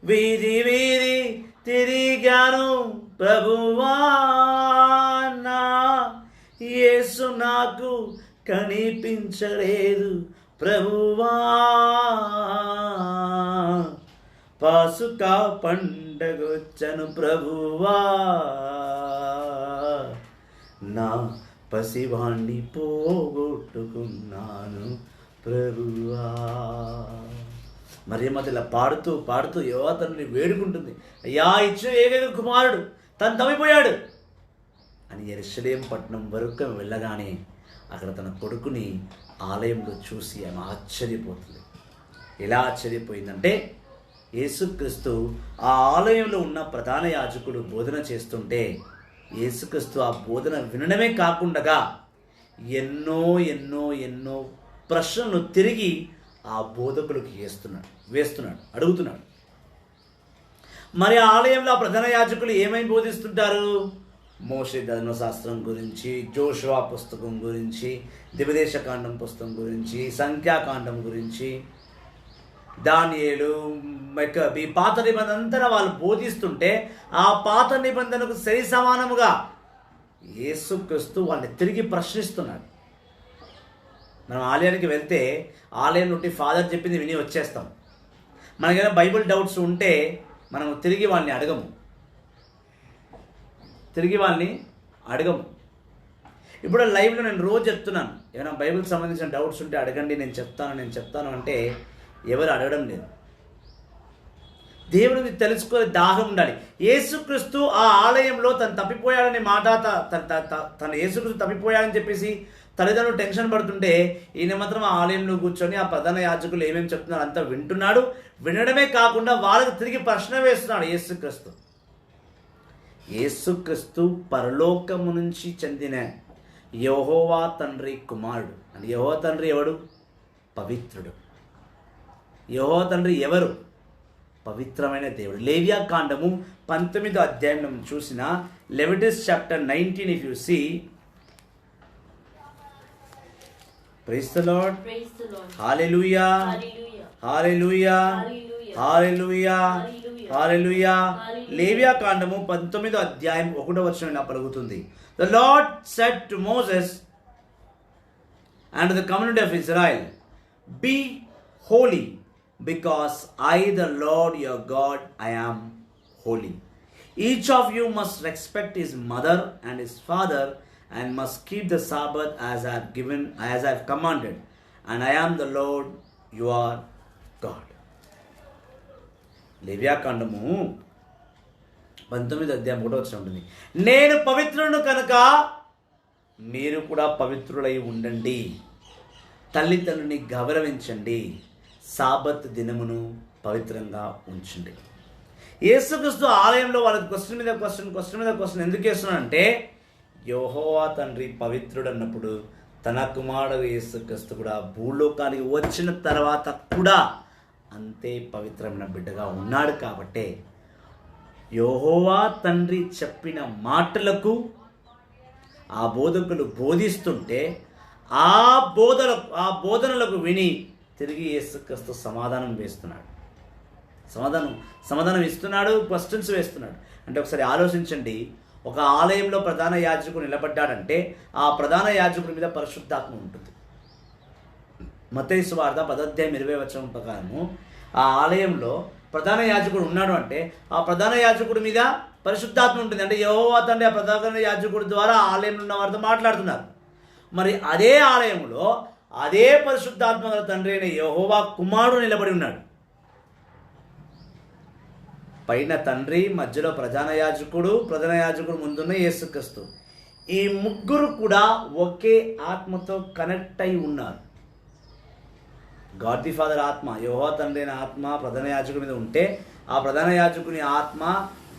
వీధి వీధి తిరిగాను ప్రభువా, నా యేసు నాకు కనిపించలేదు ప్రభువా. పాసుకా పండగొచ్చను ప్రభువా, నా పసివాణ్ణి పోగొట్టుకున్నాను ప్రభువా. మరియమ్మ ఇలా పాడుతూ పాడుతూ యువతని వేడుకుంటుంది, అయ్యా ఇచ్చిన ఏకైక కుమారుడు తను తప్పిపోయాడు అని. యెరూషలేం పట్టణం వరకు వెళ్ళగానే అక్కడ తన కొడుకుని ఆలయంలో చూసి ఆమె ఆశ్చర్యపోతుంది. ఎలా ఆశ్చర్యపోయిందంటే, యేసుక్రీస్తు ఆ ఆలయంలో ఉన్న ప్రధాన యాజకుడు బోధన చేస్తుంటే యేసుక్రీస్తు ఆ బోధన వినడమే కాకుండా ఎన్నో ఎన్నో ఎన్నో ప్రశ్నలు తిరిగి ఆ బోధకులకు వేస్తున్నాడు, అడుగుతున్నాడు. మరి ఆలయంలో ఆ ప్రధాన యాజకులు ఏమేమి బోధిస్తుంటారు? మోషే ధర్మశాస్త్రం గురించి, జోషువా పుస్తకం గురించి, దివదేశకాండం పుస్తకం గురించి, సంఖ్యాకాండం గురించి, దానియేలు, మెక్కబి, పాత నిబంధన అంతా వాళ్ళు బోధిస్తుంటే ఆ పాత నిబంధనకు సరి సమానముగా యేసుక్రీస్తు వాళ్ళని తిరిగి ప్రశ్నిస్తున్నాడు. మనం ఆలయానికి వెళ్తే ఆలయం నుండి ఫాదర్ చెప్పింది విని వచ్చేస్తాం. మనకైనా బైబిల్ డౌట్స్ ఉంటే మనం తిరిగి వాళ్ళని అడగము. ఇప్పుడు లైవ్లో నేను రోజు చెప్తున్నాను, ఏమైనా బైబిల్కి సంబంధించిన డౌట్స్ ఉంటే అడగండి, నేను చెప్తాను అంటే ఎవరు అడగడం లేదు. దేవుడిని తెలుసుకునే దాహం ఉండాలి. యేసుక్రీస్తు ఆ ఆలయంలో తను తప్పిపోయాడనే మాట, తన యేసుక్రీస్తు తప్పిపోయాడని చెప్పేసి తల్లిదండ్రులు టెన్షన్ పడుతుంటే ఈయన మాత్రం ఆ ఆలయంలో కూర్చొని ఆ ప్రధాన యాజకులు ఏమేమి చెప్తున్నారు అంతా వింటున్నాడు. వినడమే కాకుండా వాళ్ళకి తిరిగి ప్రశ్న వేస్తున్నాడు. యేసుక్రీస్తు పరలోకము నుంచి చెందిన యెహోవా తండ్రి కుమారుడు. అని యెహోవా తండ్రి ఎవడు? పవిత్రుడు. యెహోవా తండ్రి ఎవరు? పవిత్రమైన దేవుడు. లేవియా కాండము 19వ అధ్యాయం చూసిన Leviticus chapter 19, if you see. Praise the Lord, hallelujah, hallelujah, hallelujah. Hallelujah. Hallelujah. లేవియా కాండము 19వ అధ్యాయం 1వ వచనం ఇలా పలుకుతుంది. The Lord said to Moses and to the community of Israel, be holy, because I, the Lord your God, I am holy. Each of you must respect his mother and his father, and must keep the Sabbath as I have commanded, and I am the Lord your God. లేవియా కాండము 19వ అధ్యాయం 1వ వచనం ఉంటుంది. నేను పవిత్రులను కనుక మీరు కూడా పవిత్రులై ఉండండి. తల్లిదండ్రుని గౌరవించండి. సాబత్ దినమును పవిత్రంగా ఉంచండి. యేసుక్రీస్తు ఆలయంలో వాళ్ళకి క్వశ్చన్ మీద క్వశ్చన్ ఎందుకు వేస్తున్నాడంటే, యెహోవా తండ్రి పవిత్రుడు అన్నప్పుడు తన కుమారుడు యేసుక్రీస్తు కూడా భూలోకానికి వచ్చిన తర్వాత కూడా అంతే పవిత్రమైన బిడ్డగా ఉన్నాడు. కాబట్టే యెహోవా తండ్రి చెప్పిన మాటలకు ఆ బోధకులు బోధిస్తుంటే ఆ బోధనలకు విని తిరిగి యేసుక్రీస్తు సమాధానం ఇస్తున్నాడు, క్వశ్చన్స్ వేస్తున్నాడు. అంటే ఒకసారి ఆలోచించండి, ఒక ఆలయంలో ప్రధాన యాజకుడు నిలబడ్డాడంటే ఆ ప్రధాన యాజకుడి మీద పరిశుద్ధాత్మ ఉంటుంది. మత్తయి సువార్త 10:20 ప్రకారము ఆ ఆలయంలో ప్రధాన యాజకుడు ఉన్నాడు అంటే ఆ ప్రధాన యాజకుడి మీద పరిశుద్ధాత్మ ఉంటుంది. అంటే యెహోవా తండ్రి ఆ ప్రధాన యాజకుడి ద్వారా ఆలయంలో ఉన్న వారితో మాట్లాడుతున్నారు. మరి అదే ఆలయంలో అదే పరిశుద్ధాత్మ గల తండ్రి అయిన యెహోవా కుమారుడు నిలబడి ఉన్నాడు. పైన తండ్రి, మధ్యలో ప్రధాన యాజకుడు ముందున్న యేసుక్రీస్తు. ఈ ముగ్గురు కూడా ఒకే ఆత్మతో కనెక్ట్ అయి ఉన్నారు. గాడ్ ది ఫాదర్ ఆత్మ, యెహోవా తండ్రి అయిన ఆత్మ ప్రధాన యాజకుడి మీద ఉంటే ఆ ప్రధాన యాజకుని ఆత్మ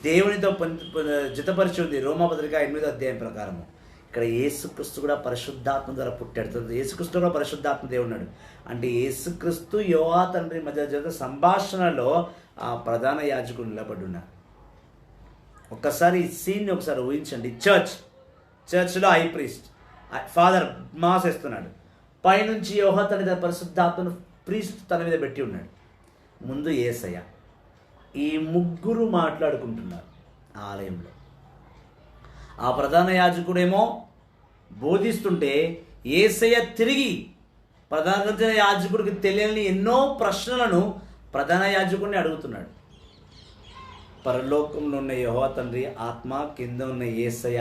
దేవునితో జతపరిచి ఉంది. రోమాపత్రిక 8వ అధ్యాయం ప్రకారము. ఇక్కడ యేసుక్రీస్తు కూడా పరిశుద్ధాత్మ ద్వారా పుట్టాడు. యేసుక్రీస్తు కూడా పరిశుద్ధాత్మ దేవుడు ఉన్నాడు. అంటే యేసుక్రీస్తు యెహోవా తండ్రి మధ్య జరిగిన సంభాషణలో ఆ ప్రధాన యాజకుడు నిలబడి ఉన్నారు. ఒక్కసారి ఈ సీన్ని ఒకసారి ఊహించండి. చర్చ్లో హై ప్రీస్ట్ ఫాదర్ మాస్ వేస్తున్నాడు. పైనుంచి యెహోవా తండ్రి పరిశుద్ధాత్మను ప్రీస్ట్ తన మీద పెట్టి ఉన్నాడు. ముందు యేసయ్య. ఈ ముగ్గురు మాట్లాడుకుంటున్నారు ఆలయంలో. ఆ ప్రధాన యాజకుడేమో బోధిస్తుంటే యేసయ్య తిరిగి ప్రధాన యాజకుడికి తెలియని ఎన్నో ప్రశ్నలను ప్రధాన యాజకుడిని అడుగుతున్నాడు. పరలోకంలో ఉన్న యెహోవా తండ్రి ఆత్మ, కింద ఉన్న యేసయ్య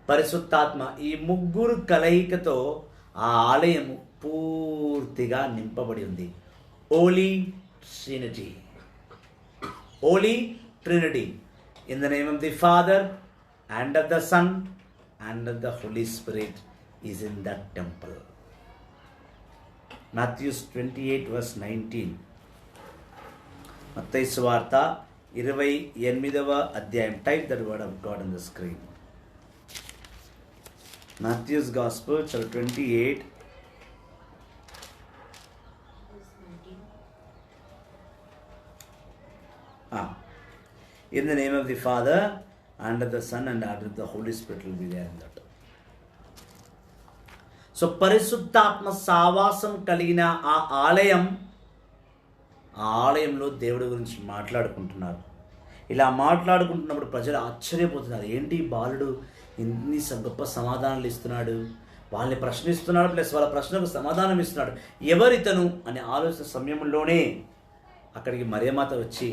పరిశుద్ధాత్మ, ఈ ముగ్గురు కలయికతో ఆ ఆలయం పూర్తిగా నింపబడి ఉంది. Holy Trinity in the name of the Father and of the Son and of the Holy Spirit is in that temple. Matthew 28:19. మత్తయి సువార్త 28వ అధ్యాయం. Type that word of God on the screen. Matthew's Gospel, chapter 28. In the name of the Father and of the Son and of the Holy Spirit will be there in that. So పరిశుద్ధాత్మ సావాసం కలిగిన ఆ ఆలయంలో దేవుడి గురించి మాట్లాడుకుంటున్నారు. ఇలా మాట్లాడుకుంటున్నప్పుడు ప్రజలు ఆశ్చర్యపోతున్నారు. ఏంటి బాలుడు ఇన్ని గొప్ప సమాధానాలు ఇస్తున్నాడు, వాళ్ళని ప్రశ్నిస్తున్నాడు, ప్లస్ వాళ్ళ ప్రశ్నకు సమాధానం ఇస్తున్నాడు, ఎవరితను అనే ఆలోచన సమయంలోనే అక్కడికి మరియమాత వచ్చి,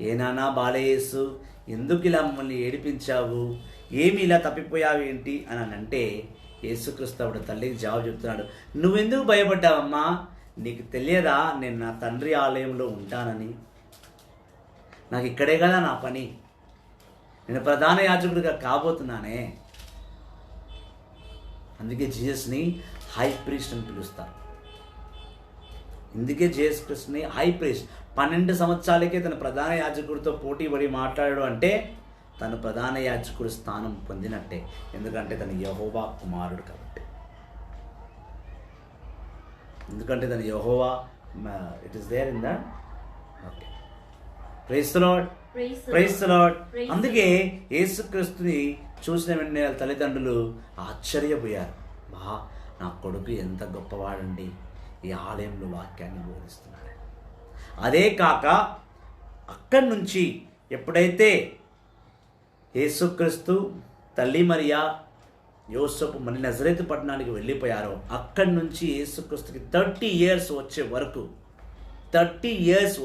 ఏ నానా బాలయేసు, ఎందుకు ఇలా మమ్మల్ని ఏడిపించావు, ఏమి ఇలా తప్పిపోయావు ఏంటి అని అంటే యేసుక్రీస్తు అప్పుడు తల్లికి జవాబు చెప్తున్నాడు. నువ్వెందుకు భయపడ్డావమ్మా? నీకు తెలియదా నేను నా తండ్రి ఆలయంలో ఉంటానని? నాకు ఇక్కడే కదా నా పని. నేను ప్రధాన యాజకుడిగా కాబోతున్నానే. అందుకే జీసస్ని హై ప్రీస్ట్ అని పిలుస్తారు. ఇందుకే జీసస్ క్రిస్ట్ని హై ప్రీస్ట్. 12 సంవత్సరాలకే తన ప్రధాన యాజకుడితో పోటీ పడి మాట్లాడాడు అంటే తను ప్రధాన యాజకుడి స్థానం పొందినట్టే. ఎందుకంటే తను యెహోవా కుమారుడు కాబట్టి. ఎందుకంటే తను యెహోవా, it is there in that. Okay, praise the Lord, praise the Lord. అందుకే యేసుక్రీస్తుని చూసిన వెంటనే వాళ్ళ తల్లిదండ్రులు ఆశ్చర్యపోయారు. నా కొడుకు ఎంత గొప్పవాడండి, ఈ ఆలయంలో వాక్యాన్ని బోధిస్తున్నాడు. అదే కాక అక్కడి నుంచి ఎప్పుడైతే యేసుక్రీస్తు, తల్లి మరియా, యోసేపు మళ్ళీ నజరేతు పట్టణానికి వెళ్ళిపోయారో అక్కడి నుంచి యేసుక్రీస్తుకి 30 years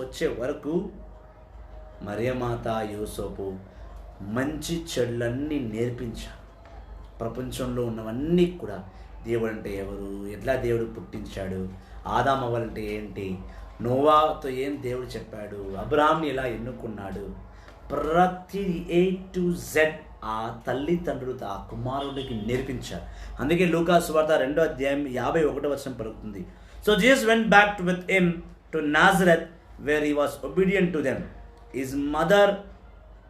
వచ్చే వరకు మరియమాత, యోసేపు మంచి చెడులన్నీ నేర్పించారు. ప్రపంచంలో ఉన్నవన్నీ కూడా దేవుడు అంటే ఎవరు, ఎట్లా దేవుడు పుట్టించాడు, ఆదామవ్వాలంటే ఏంటి, నోవాతో ఏం దేవుడు చెప్పాడు, అబ్రాహాంని ఎలా ఎన్నుకున్నాడు, ప్రతి A to Z ఆ తల్లిదండ్రులతో ఆ కుమారుడికి నేర్పించారు. అందుకే లూకా సువార్త 2:51 పలుకుతుంది. So Jesus went back with him to Nazareth where he was obedient to them. His mother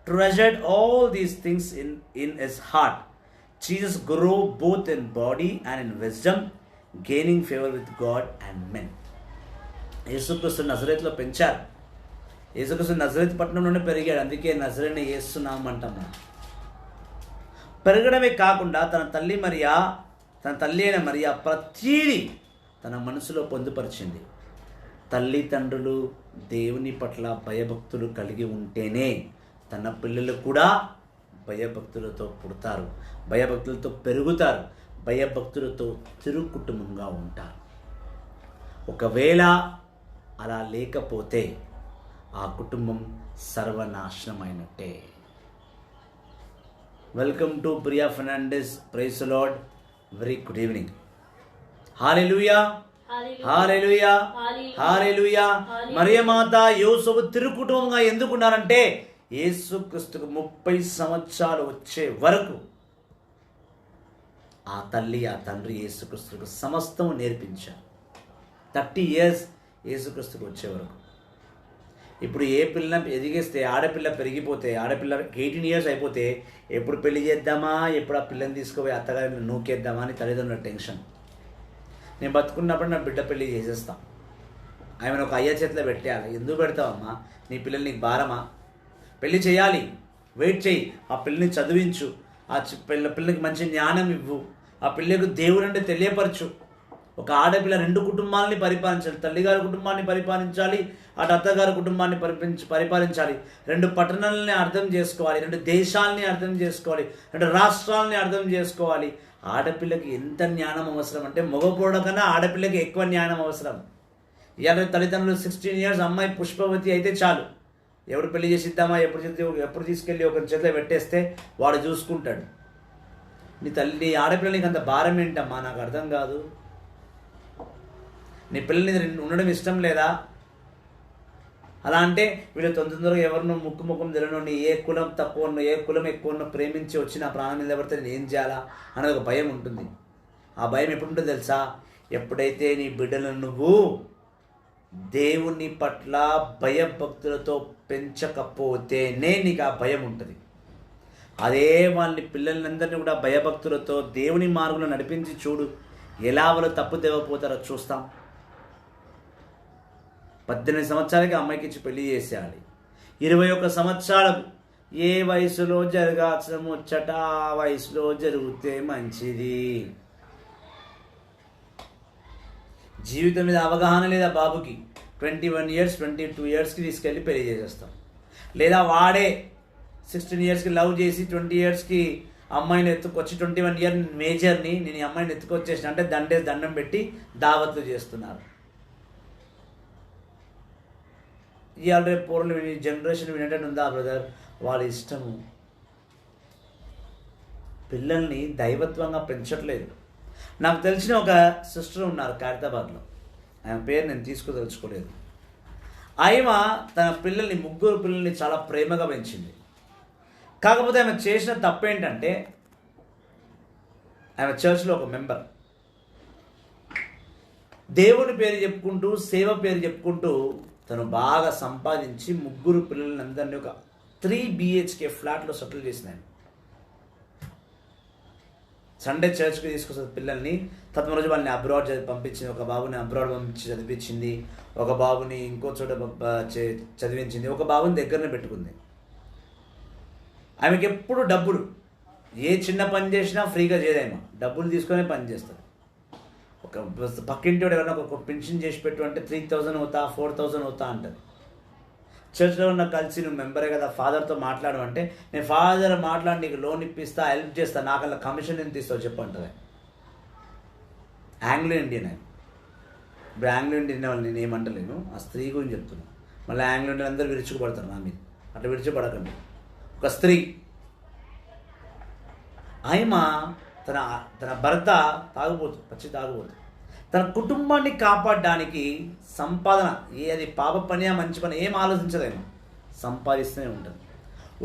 treasured all these things in his heart. Jesus grew both in body and in wisdom, gaining favor with God and men. యేసుక్రీస్తు నజరేతులో పెంచారు. యేసుక్రీస్తు నజరేతు పట్టణంలోనే పెరిగాడు. అందుకే నజరేని యేసునామం అంటాం. పెరగడమే కాకుండా తన తల్లి అయిన మరియా ప్రతీది తన మనసులో పొందుపరిచింది. తల్లిదండ్రులు దేవుని పట్ల భయభక్తులు కలిగి ఉంటేనే తన పిల్లలు కూడా భయభక్తులతో పుడతారు, భయభక్తులతో పెరుగుతారు, భయభక్తులతో తిరుకుటుంబంగా ఉంటారు. ఒకవేళ అలా లేకపోతే ఆ కుటుంబం సర్వనాశనమైనట్టే. Welcome to Priya Fernandes. Praise the Lord. Very good evening. Hallelujah, hallelujah, hallelujah. మరియమాత, యోసేపు తిరుకుటుంబంగా ఎందుకున్నారంటే యేసుక్రీస్తుకు 30 సంవత్సరాలు వచ్చే వరకు ఆ తల్లి, ఆ తండ్రి యేసుక్రీస్తుకు సమస్తం నేర్పించారు. 30 years యేసుక్రీస్తుకు వచ్చే వరకు. ఇప్పుడు ఏ పిల్ల ఎదిగేస్తే, ఆడపిల్ల పెరిగిపోతే, ఆడపిల్ల 18 years అయిపోతే ఎప్పుడు పెళ్లి చేద్దామా, ఎప్పుడు ఆ పిల్లని తీసుకుపోయి అత్తగారిని నూకేద్దామా అని తల్లిదండ్రుల టెన్షన్. నేను బతుకున్నప్పుడు నా బిడ్డ పెళ్లి చేసేస్తాం, ఆమెను ఒక అయ్య చేతిలో పెట్టేయాలి. ఎందుకు పెడతావమ్మా, నీ పిల్లలు నీకు భారమా? పెళ్లి చేయాలి, వెయిట్ చేయి, ఆ పిల్లని చదివించు, ఆ పిల్లకి మంచి జ్ఞానం ఇవ్వు, ఆ పిల్లకు దేవుడు అంటే తెలియపరచు. ఒక ఆడపిల్ల 2 కుటుంబాలని పరిపాలించాలి. తల్లిగారి కుటుంబాన్ని పరిపాలించాలి, అటు అత్తగారి కుటుంబాన్ని పరిపాలించాలి. 2 పట్టణాలని అర్థం చేసుకోవాలి, 2 దేశాలని అర్థం చేసుకోవాలి, 2 రాష్ట్రాలని అర్థం చేసుకోవాలి. ఆడపిల్లకి ఎంత జ్ఞానం అవసరం అంటే మగపోవడం కన్నా ఆడపిల్లకి ఎక్కువ జ్ఞానం అవసరం. ఇవాళ తల్లిదండ్రులు 16 years అమ్మాయి పుష్పవతి అయితే చాలు, ఎవరు పెళ్లి చేసిద్దామా, ఎప్పుడు తీసుకెళ్ళి ఒక చేతిలో పెట్టేస్తే వాడు చూసుకుంటాడు. నీ ఆడపిల్ల నీకు అంత భారం ఏంటమ్మా, నాకు అర్థం కాదు. నీ పిల్లల్ని ఉండడం ఇష్టం లేదా? అలా అంటే వీళ్ళు తొందరగా ఎవరినో ముఖం తెలియనో, ఏ కులం తక్కువ ఉన్నో, ఏ కులం ఎక్కువ ఉన్నో ప్రేమించి వచ్చి నా ప్రాణం మీద పడితే నేను ఏం చేయాలా అనేది ఒక భయం ఉంటుంది. ఆ భయం ఎప్పుడు ఉంటుందో తెలుసా? ఎప్పుడైతే నీ బిడ్డలను నువ్వు దేవుని పట్ల భయభక్తులతో పెంచకపోతేనే నీకు ఆ భయం ఉంటుంది. అదే వాళ్ళని పిల్లలందరినీ కూడా భయభక్తులతో దేవుని మార్గంలో నడిపించి చూడు, ఎలా వాళ్ళు తప్పు తెవపోతారో చూస్తాం. 18 సంవత్సరాలకి అమ్మాయికి ఇచ్చి పెళ్లి చేసేయాలి. 21 సంవత్సరాలకు ఏ వయసులో జరగాల్సిన ముచ్చట ఆ వయసులో జరిగితే మంచిది. జీవితం మీద అవగాహన లేదా బాబుకి, 21 years 22 yearsకి తీసుకెళ్ళి పెళ్లి చేసేస్తాం. లేదా వాడే 16 yearsకి లవ్ చేసి 20 yearsకి అమ్మాయిని ఎత్తుకొచ్చి 21 year మేజర్ని నేను ఈ అమ్మాయిని ఎత్తుకొచ్చేసిన అంటే దండం పెట్టి దావత్లు చేస్తున్నారు. ఇవాళ రేపు పూర్వం జనరేషన్ వినేటట్టు ఉందా బ్రదర్? వాళ్ళ ఇష్టము. పిల్లల్ని దైవత్వంగా పెంచట్లేదు. నాకు తెలిసిన ఒక సిస్టర్ ఉన్నారు ఖైరతాబాద్లో, ఆమె పేరు నేను తెలుసుకోలేదు. ఆమె తన పిల్లల్ని 3 పిల్లల్ని చాలా ప్రేమగా పెంచింది. కాకపోతే ఆమె చేసిన తప్పేంటంటే, ఆమె చర్చ్లో ఒక మెంబర్, దేవుని పేరు చెప్పుకుంటూ సేవ పేరు చెప్పుకుంటూ తను బాగా సంపాదించి 3 పిల్లలని అందరినీ ఒక 3 BHK ఫ్లాట్లో సెటిల్ చేసినాను. సండే చర్చ్కి తీసుకొస్తుంది పిల్లల్ని. తత్వ రోజు వాళ్ళని అబ్రాడ్ పంపించింది. ఒక బాబుని అబ్రాడ్ పంపించి చదివించింది, ఒక బాబుని ఇంకో చోట చదివించింది, ఒక బాబుని దగ్గరనే పెట్టుకుంది. ఆమెకి ఎప్పుడు డబ్బులు, ఏ చిన్న పని చేసినా ఫ్రీగా చేయదేమో, డబ్బులు తీసుకొని పని చేస్తారు. ఒక పక్కింటి వాడు ఎవరైనా ఒక పెన్షన్ చేసి పెట్టు అంటే 3000 అవుతా 4000 అవుతా అంటారు. చర్చ్లో ఉన్న కలిసి నువ్వు మెంబరే కదా, ఫాదర్తో మాట్లాడమంటే నేను ఫాదర్ మాట్లాడి నీకు లోన్ ఇప్పిస్తా, హెల్ప్ చేస్తా, నాకల్లా కమిషన్ ఎంత ఇస్తావు చెప్పంటుంది. ఆంగ్లో ఇండియన్ ఆయన. ఇప్పుడు ఆంగ్లో ఇండియన్ వాళ్ళు నేను ఏమంటలేను, ఆ స్త్రీ గురించి చెప్తున్నాను. మళ్ళీ ఆంగ్లో ఇండియన్ అందరూ విరుచుకుపడతారు నా మీద. అట్లా విరుచుపడకండి. ఒక స్త్రీ ఆయమ తన భర్త తాగుబోతు, పచ్చి తాగుబోతు, తన కుటుంబాన్ని కాపాడడానికి సంపాదన, అది పాప పని మంచి పని ఏం ఆలోచించలేము, సంపాదిస్తూనే ఉంటుంది.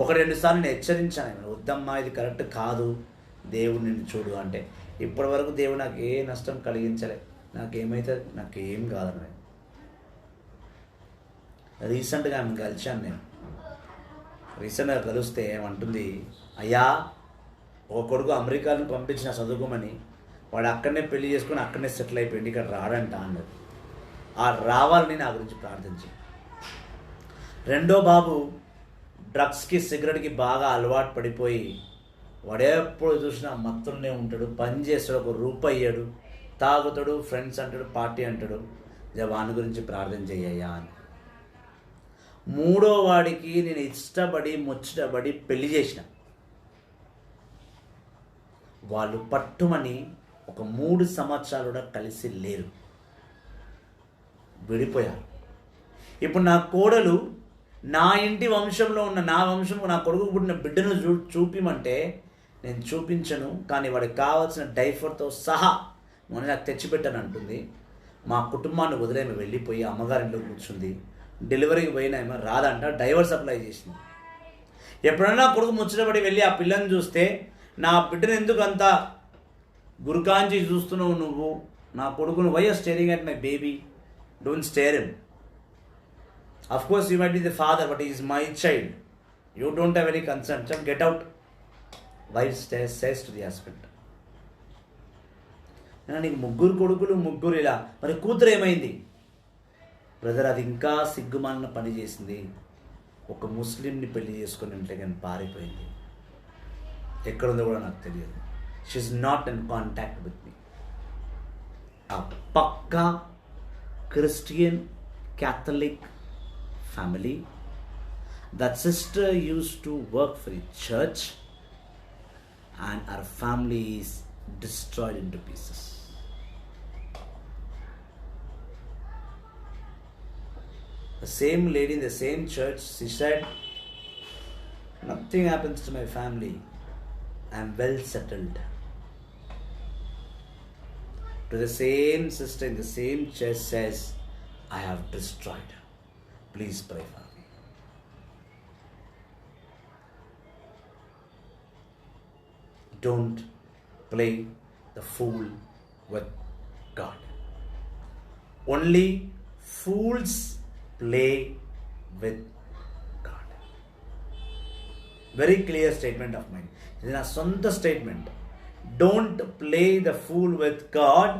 1-2 సార్లు నేను హెచ్చరించాను, వద్దమ్మా ఇది కరెక్ట్ కాదు, దేవుడు నిన్ను చూడు అంటే ఇప్పటి వరకు దేవుడు నాకు ఏ నష్టం కలిగించలే, నాకేమైతే నాకేం కాదని. రీసెంట్గా ఆమె కలిశాను నేను. రీసెంట్గా కలిస్తే ఏమంటుంది, అయ్యా ఒక కొడుకు అమెరికాను పంపించిన చదువుకోమని, వాడు అక్కడనే పెళ్లి చేసుకుని అక్కడనే సెటిల్ అయిపోయింది, ఇక్కడ రాడంట అన్నది. ఆ రావాలని నా గురించి ప్రార్థించి. రెండో బాబు డ్రగ్స్కి సిగరెట్కి బాగా అలవాటు పడిపోయి వాడెప్పుడు చూసినా మత్తులోనే ఉంటాడు, పని చేస్తాడు, 1 రూపాయి ఇయ్యడు, తాగుతాడు, ఫ్రెండ్స్ అంటాడు, పార్టీ అంటాడు. వాని గురించి ప్రార్థన చెయ్యయ్యా అని. మూడో వాడికి నేను ఇష్టపడి ముచ్చటపడి పెళ్లి చేసిన. వాళ్ళు పట్టుమని ఒక 3 సంవత్సరాలు కూడా కలిసి లేరు, విడిపోయారు. ఇప్పుడు నా కోడలు నా ఇంటి వంశంలో ఉన్న, నా వంశంలో నా కొడుకు పుట్టిన బిడ్డను చూపిమంటే నేను చూపించను, కానీ వాడికి కావాల్సిన డైఫర్తో సహా మొన్న నాకు తెచ్చిపెట్టాను అంటుంది. మా కుటుంబాన్ని వదిలేమి వెళ్ళిపోయి అమ్మగారింట్లో కూర్చుంది. డెలివరీకి పోయినా ఏమో రాదంట, డైవర్స్ అప్లై చేసింది. ఎప్పుడన్నా కొడుకు ముచ్చటపడి వెళ్ళి ఆ పిల్లని చూస్తే, నా బిడ్డను ఎందుకు అంత గురికాంచి చూస్తున్నావు నువ్వు, నా కొడుకును, why are staring at my baby, don't stare him. Of course you might be the father, but is my child, you don't have any concern, just get out. Wife says to the husband, నీకు 3 కొడుకులు 3 ఇలా, మరి కూతురు ఏమైంది? Brother అది ఇంకా సిగ్గుమాలిన పని చేసింది. ఒక ముస్లింని పెళ్లి చేసుకుని ఉంటే కానీ పారిపోయింది. ఎక్కడుందో కూడా నాకు తెలియదు. She is not in contact with me. ఆ పక్కా Christian Catholic family. That sister used to work for the church and our family is destroyed into pieces. The same lady in the same church, she said, nothing happens to my family, I am well settled. To the same sister in the same church says, I have destroyed her, please pray for me. Don't play the fool with God. Only fools play with God. Very clear statement of mine. This is a sonta statement. Don't play the fool with God.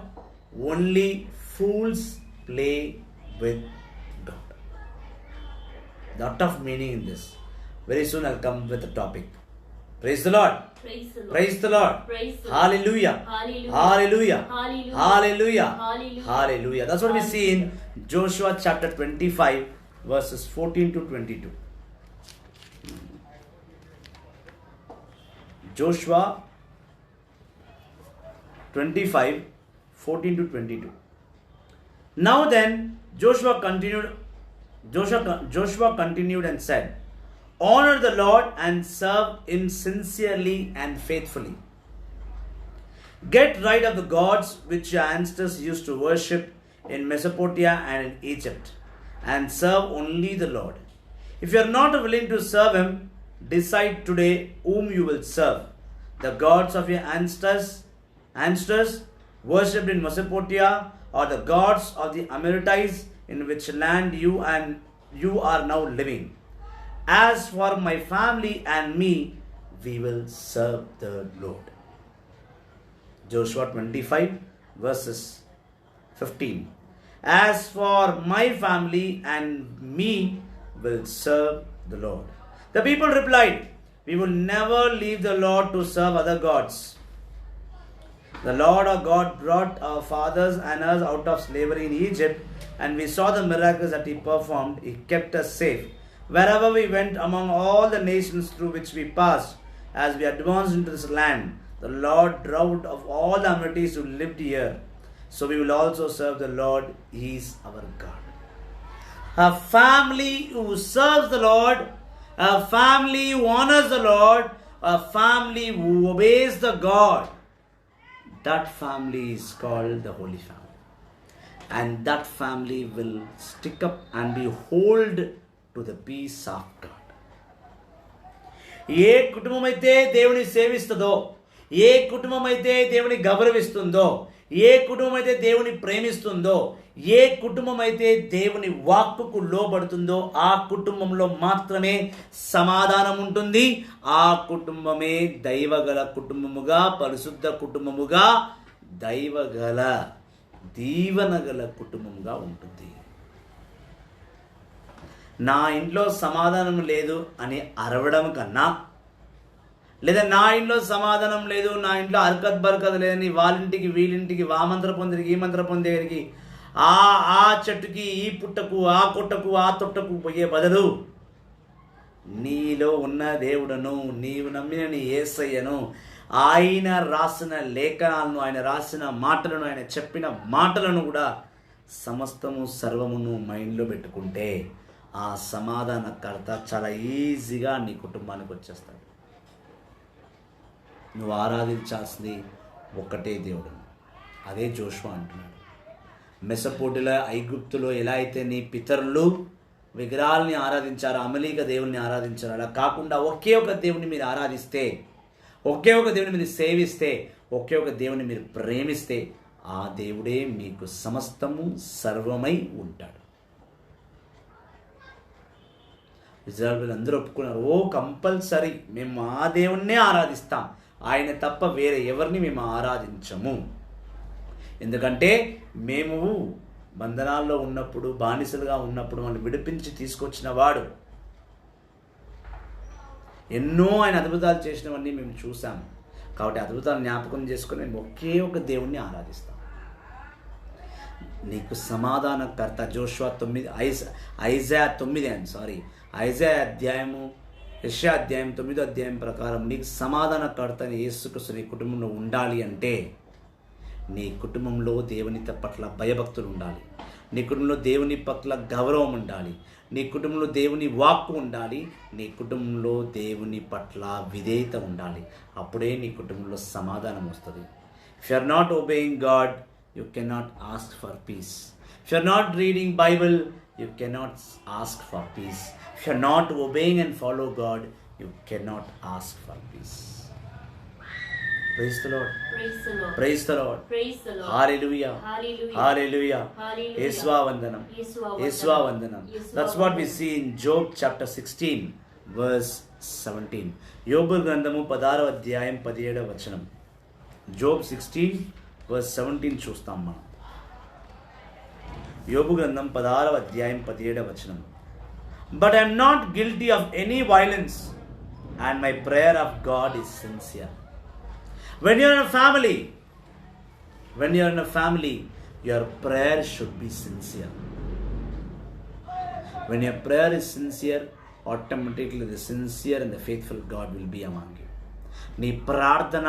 Only fools play with God. Lot of meaning in this. Very soon I'll come with the topic. Praise the Lord. Praise the Lord. Praise the Lord. Praise the Lord. Hallelujah. Hallelujah. Hallelujah. Hallelujah. Hallelujah. Hallelujah. Hallelujah. That's what we see in Joshua chapter 25 verses 14 to 22. Joshua 25 14 to 22. Now then Joshua continued and said, honor the Lord and serve Him sincerely and faithfully. Get rid of the gods which your ancestors used to worship in Mesopotamia and in Egypt, and serve only the Lord. If you are not willing to serve Him, decide today whom you will serve. The gods of your ancestors worshipped in Mesopotamia, or the gods of the Amorites in which land you are now living. As for my family and me, we will serve the Lord. Joshua 25 verses 15. As for my family and me, will serve the Lord. The people replied, we will never leave the Lord to serve other gods. The Lord our God brought our fathers and us out of slavery in Egypt, and we saw the miracles that He performed. He kept us safe. wherever we went among all the nations through which we passed, as we advanced into this land, the Lord drove of all the amenities who lived here. So we will also serve the Lord. He is our God. A family who serves the Lord, a family who honors the Lord, a family who obeys the God, that family is called the Holy Family. And that family will stick up and be hold to the peace of God. ఏ కుటుంబం అయితే దేవుని సేవిస్తుందో, ఏ కుటుంబం అయితే దేవుని గౌరవిస్తుందో, ఏ కుటుంబం అయితే దేవుని ప్రేమిస్తుందో, ఏ కుటుంబం అయితే దేవుని వాక్కుకు లోబడుతుందో, ఆ కుటుంబంలో మాత్రమే సమాధానం ఉంటుంది. ఆ కుటుంబమే దైవగల కుటుంబముగా, పరిశుద్ధ కుటుంబముగా, దైవగల దీవెనగల కుటుంబముగా ఉంటుంది. నా ఇంట్లో సమాధానం లేదు అని అరవడం కన్నా, లేదా నా ఇంట్లో సమాధానం లేదు, నా ఇంట్లో అరకత్ బరకత్ లేదని వాళ్ళింటికి వీళ్ళింటికి వామంత్ర పొందిరికి ఈ మంత్ర పొందేరికి ఆ చెట్టుకి ఈ పుట్టకు ఆ కొట్టకు ఆ తొట్టకు పోయే బదులు నీలో ఉన్న దేవుడను, నీవు నమ్మిన నీ యేసయ్యను, ఆయన రాసిన లేఖనాలను, ఆయన రాసిన మాటలను, ఆయన చెప్పిన మాటలను కూడా సమస్తము సర్వమును మైండ్లో పెట్టుకుంటే ఆ సమాధానకర్త చాలా ఈజీగా నీ కుటుంబానికి వచ్చేస్తాడు. నువ్వు ఆరాధించాల్సింది ఒక్కటే దేవుడు. అదే జోషువా అంటున్నాడు. మెసపోటిలో, ఐగుప్తులో ఎలా అయితే నీ పితరులు విగ్రహాలని ఆరాధించారో, అమలీక దేవుని ఆరాధించారో, అలా కాకుండా ఒకే ఒక దేవుని మీరు ఆరాధిస్తే, ఒకే ఒక దేవుని మీరు సేవిస్తే, ఒకే ఒక దేవుని మీరు ప్రేమిస్తే, ఆ దేవుడే మీకు సమస్తము సర్వమై ఉంటాడు. ఇజ్రాయేలు అందరూ ఒప్పుకున్నారు, ఓ కంపల్సరీ మేము ఆ దేవుణ్ణే ఆరాధిస్తాం, ఆయన తప్ప వేరే ఎవరిని మేము ఆరాధించము. ఎందుకంటే మేము బంధనాల్లో ఉన్నప్పుడు, బానిసలుగా ఉన్నప్పుడు మనల్ని విడిపించి తీసుకొచ్చిన వాడు. ఎన్నో ఆయన అద్భుతాలు చేసినవన్నీ మేము చూసాము. కాబట్టి అద్భుతాలు జ్ఞాపకం చేసుకుని మేము ఒకే ఒక దేవుణ్ణి ఆరాధిస్తాం. నీకు సమాధానకర్త జోషువా 9, ఐజాయా అధ్యాయము, యెషయా అధ్యాయం 9 అధ్యాయం ప్రకారం నీకు సమాధానకర్త యేసుక్రీస్తు నీ కుటుంబంలో ఉండాలి అంటే నీ కుటుంబంలో దేవుని పట్ల భయభక్తులు ఉండాలి, నీ కుటుంబంలో దేవుని పట్ల గౌరవం ఉండాలి, నీ కుటుంబంలో దేవుని వాక్కు ఉండాలి, నీ కుటుంబంలో దేవుని పట్ల విధేయత ఉండాలి. అప్పుడే నీ కుటుంబంలో సమాధానం వస్తుంది. If you are not obeying God, you cannot ask for peace. If you are not reading Bible, you cannot ask for peace. If you are not obeying and follow God, you cannot ask for peace. Praise the Lord. Praise the Lord. Praise the Lord. Praise the Lord. Hallelujah. Hallelujah. Hallelujah. Hallelujah. Yeswa vandanam. Yeswa vandanam. That's what we see in Job chapter 16 verse 17. యోబు గ్రంథము 16వ అధ్యాయం 17వ వచనం. Job 16 verse 17 చూస్తాం మనం. యోబు గ్రంథం 16వ అధ్యాయం 17వ వచనం. But I am not guilty of any violence and my prayer of God is sincere. When you are in a family, your prayer should be sincere. When your prayer is sincere, automatically the sincere and the faithful God will be among you. నీ ప్రార్థన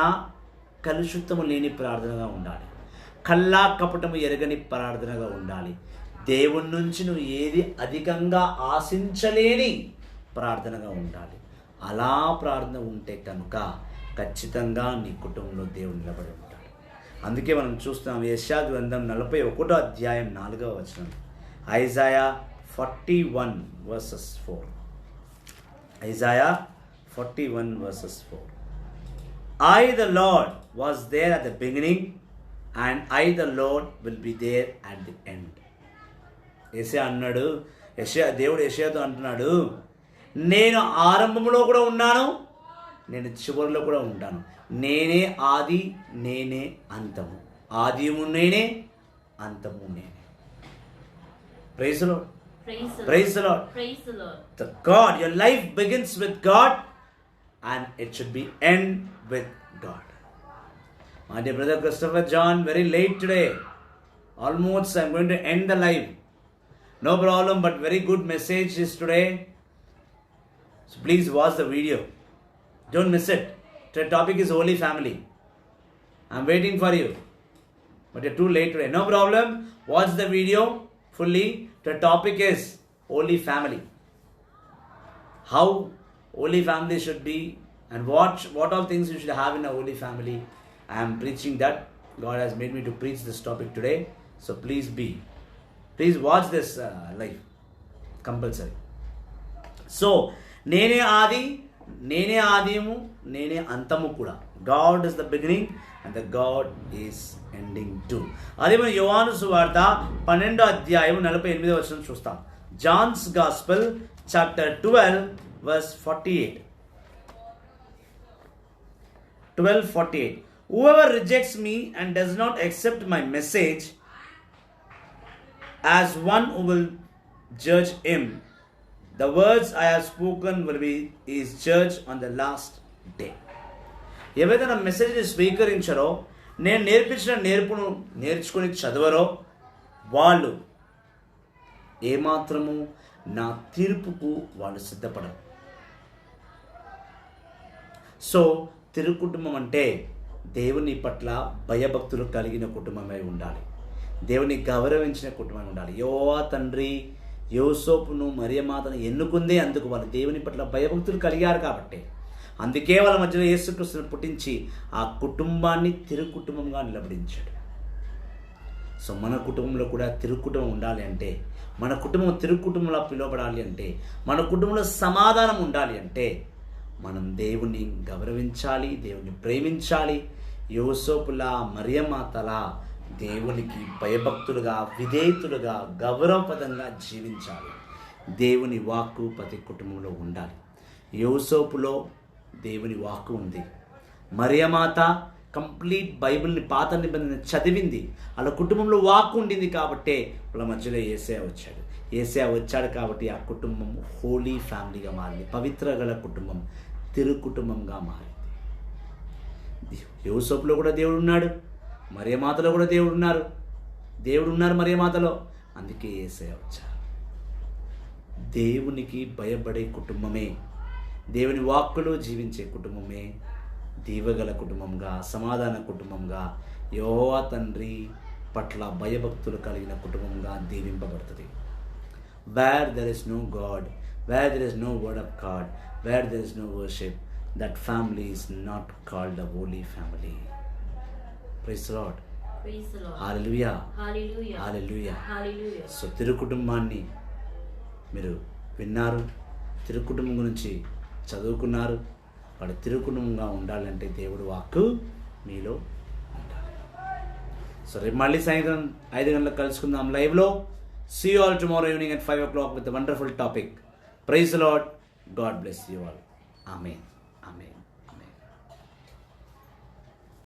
కలుషితము లేని ప్రార్థనగా ఉండాలి, కల్లా కపటము ఎరగని ప్రార్థనగా ఉండాలి. దేవుని నుంచి నువ్వు ఏది అధికంగా ఆశించలేని ప్రార్థనగా ఉండాలి. అలా ప్రార్థన ఉంటే కనుక ఖచ్చితంగా నీ కుటుంబంలో దేవుడు నిలబడి ఉంటాడు. అందుకే మనం చూస్తాం యెషయా గ్రంథం 41వ అధ్యాయం 4వ వచనం. Isaiah 41 verses 4. Isaiah 41 verses 4. I the Lord was there at the beginning and I the Lord will be there at the end. యెషయా అన్నాడు, దేవుడు యెషయాతో అంటున్నాడు, నేను ఆరంభంలో కూడా ఉన్నాను, నేను చివరిలో కూడా ఉంటాను. నేనే ఆది, నేనే అంతము. ఆదిము నేనే, అంతము నేనే. Praise the Lord. Praise the Lord. Praise the Lord. The God, your life begins with God and it should be end with God. My dear brother Christopher John, very late today. Almost I'm going to end the live. No problem, but very good message is today. So please watch the video. Don't miss it. The topic is Holy Family. I'm waiting for you. But you're too late today. No problem. Watch the video fully. The topic is Holy Family. How Holy Family should be and what all things you should have in a Holy Family. I am preaching that. God has made me to preach this topic today. So please watch this live. Compulsory. So, నేనే ఆది, నేనే ఆదిము, నేనే అంతము కూడా. God is the beginning and the God is ending to. అదే మనం యోహాను సువార్త 12వ అధ్యాయం 48వ వచనం చూస్తాం. Johne's gospel chapter 12 verse 48. 12:48. Whoever rejects me and does not accept my message as one who will judge him, the words I have spoken will be is judged on the last day. ఎవరైతే నా మెసేజ్ని స్వీకరించారో, నేను నేర్పించిన నేర్పును నేర్చుకుని చదవరో వాళ్ళు ఏమాత్రము నా తీర్పుకు వాళ్ళు సిద్ధపడరు. సో తిరుకుటుంబం అంటే దేవుని పట్ల భయభక్తులు కలిగిన కుటుంబమై ఉండాలి. దేవుని గౌరవించిన కుటుంబం ఉండాలి. యెహోవా తండ్రి యోసేపును మరియమాతను ఎన్నుకుందే అందుకు వాళ్ళు దేవుని పట్ల భయభక్తులు కలిగారు కాబట్టి. అందుకే వాళ్ళ మధ్యలో యేసుక్రీస్తును పుట్టించి ఆ కుటుంబాన్ని తిరుకుటుంబంగా నిలబడించాడు. సో మన కుటుంబంలో కూడా తిరుకుటుంబం ఉండాలి అంటే, మన కుటుంబం తిరుకుటుంబంలో పిలువబడాలి అంటే, మన కుటుంబంలో సమాధానం ఉండాలి అంటే మనం దేవుని గౌరవించాలి, దేవుని ప్రేమించాలి. యోసేపులా మరియమాతలా దేవునికి భయభక్తులుగా, విధేయతులుగా, గౌరవపదంగా జీవించాలి. దేవుని వాక్కు ప్రతి కుటుంబంలో ఉండాలి. యోసేపులో దేవుని వాక్కు ఉంది. మరియమాత కంప్లీట్ బైబిల్ని పాత నిబంధన చదివింది. వాళ్ళ కుటుంబంలో వాక్కు ఉండింది కాబట్టే వాళ్ళ మధ్యలో యేసయ్య వచ్చాడు. యేసయ్య వచ్చాడు కాబట్టి ఆ కుటుంబం హోలీ ఫ్యామిలీగా మారింది. పవిత్ర గల కుటుంబం తిరుకుటుంబంగా మారింది. యోసేపులో కూడా దేవుడు ఉన్నాడు, మరియమాతలో కూడా దేవుడు ఉన్నారు మరియమాతలో. అందుకే యేసయ్య వచ్చారు. దేవునికి భయపడే కుటుంబమే, దేవుని వాక్కులో జీవించే కుటుంబమే దీవగల కుటుంబంగా, సమాధాన కుటుంబంగా, యెహోవా తండ్రి పట్ల భయభక్తులు కలిగిన కుటుంబంగా దీవింపబడుతుంది. Where there is no God, where there is no word of God, where there is no worship, that family is not called a holy family. Praise the Lord. Hallelujah, hallelujah. So తిరుకుటుంబాన్ని మీరు విన్నారు, తిరుకుటుంబం గురించి చదువుకున్నారు. వాడు తిరుకుటుంబంగా ఉండాలంటే దేవుడు వాక్కు మీలో ఉండాలి. సో రేపు మళ్ళీ సాయంత్రం 5 గంటలకు కలుసుకుందాం లైవ్లో. See you all tomorrow evening at 5 o'clock with a wonderful topic. Praise the Lord. God bless you all. Amen. Amen.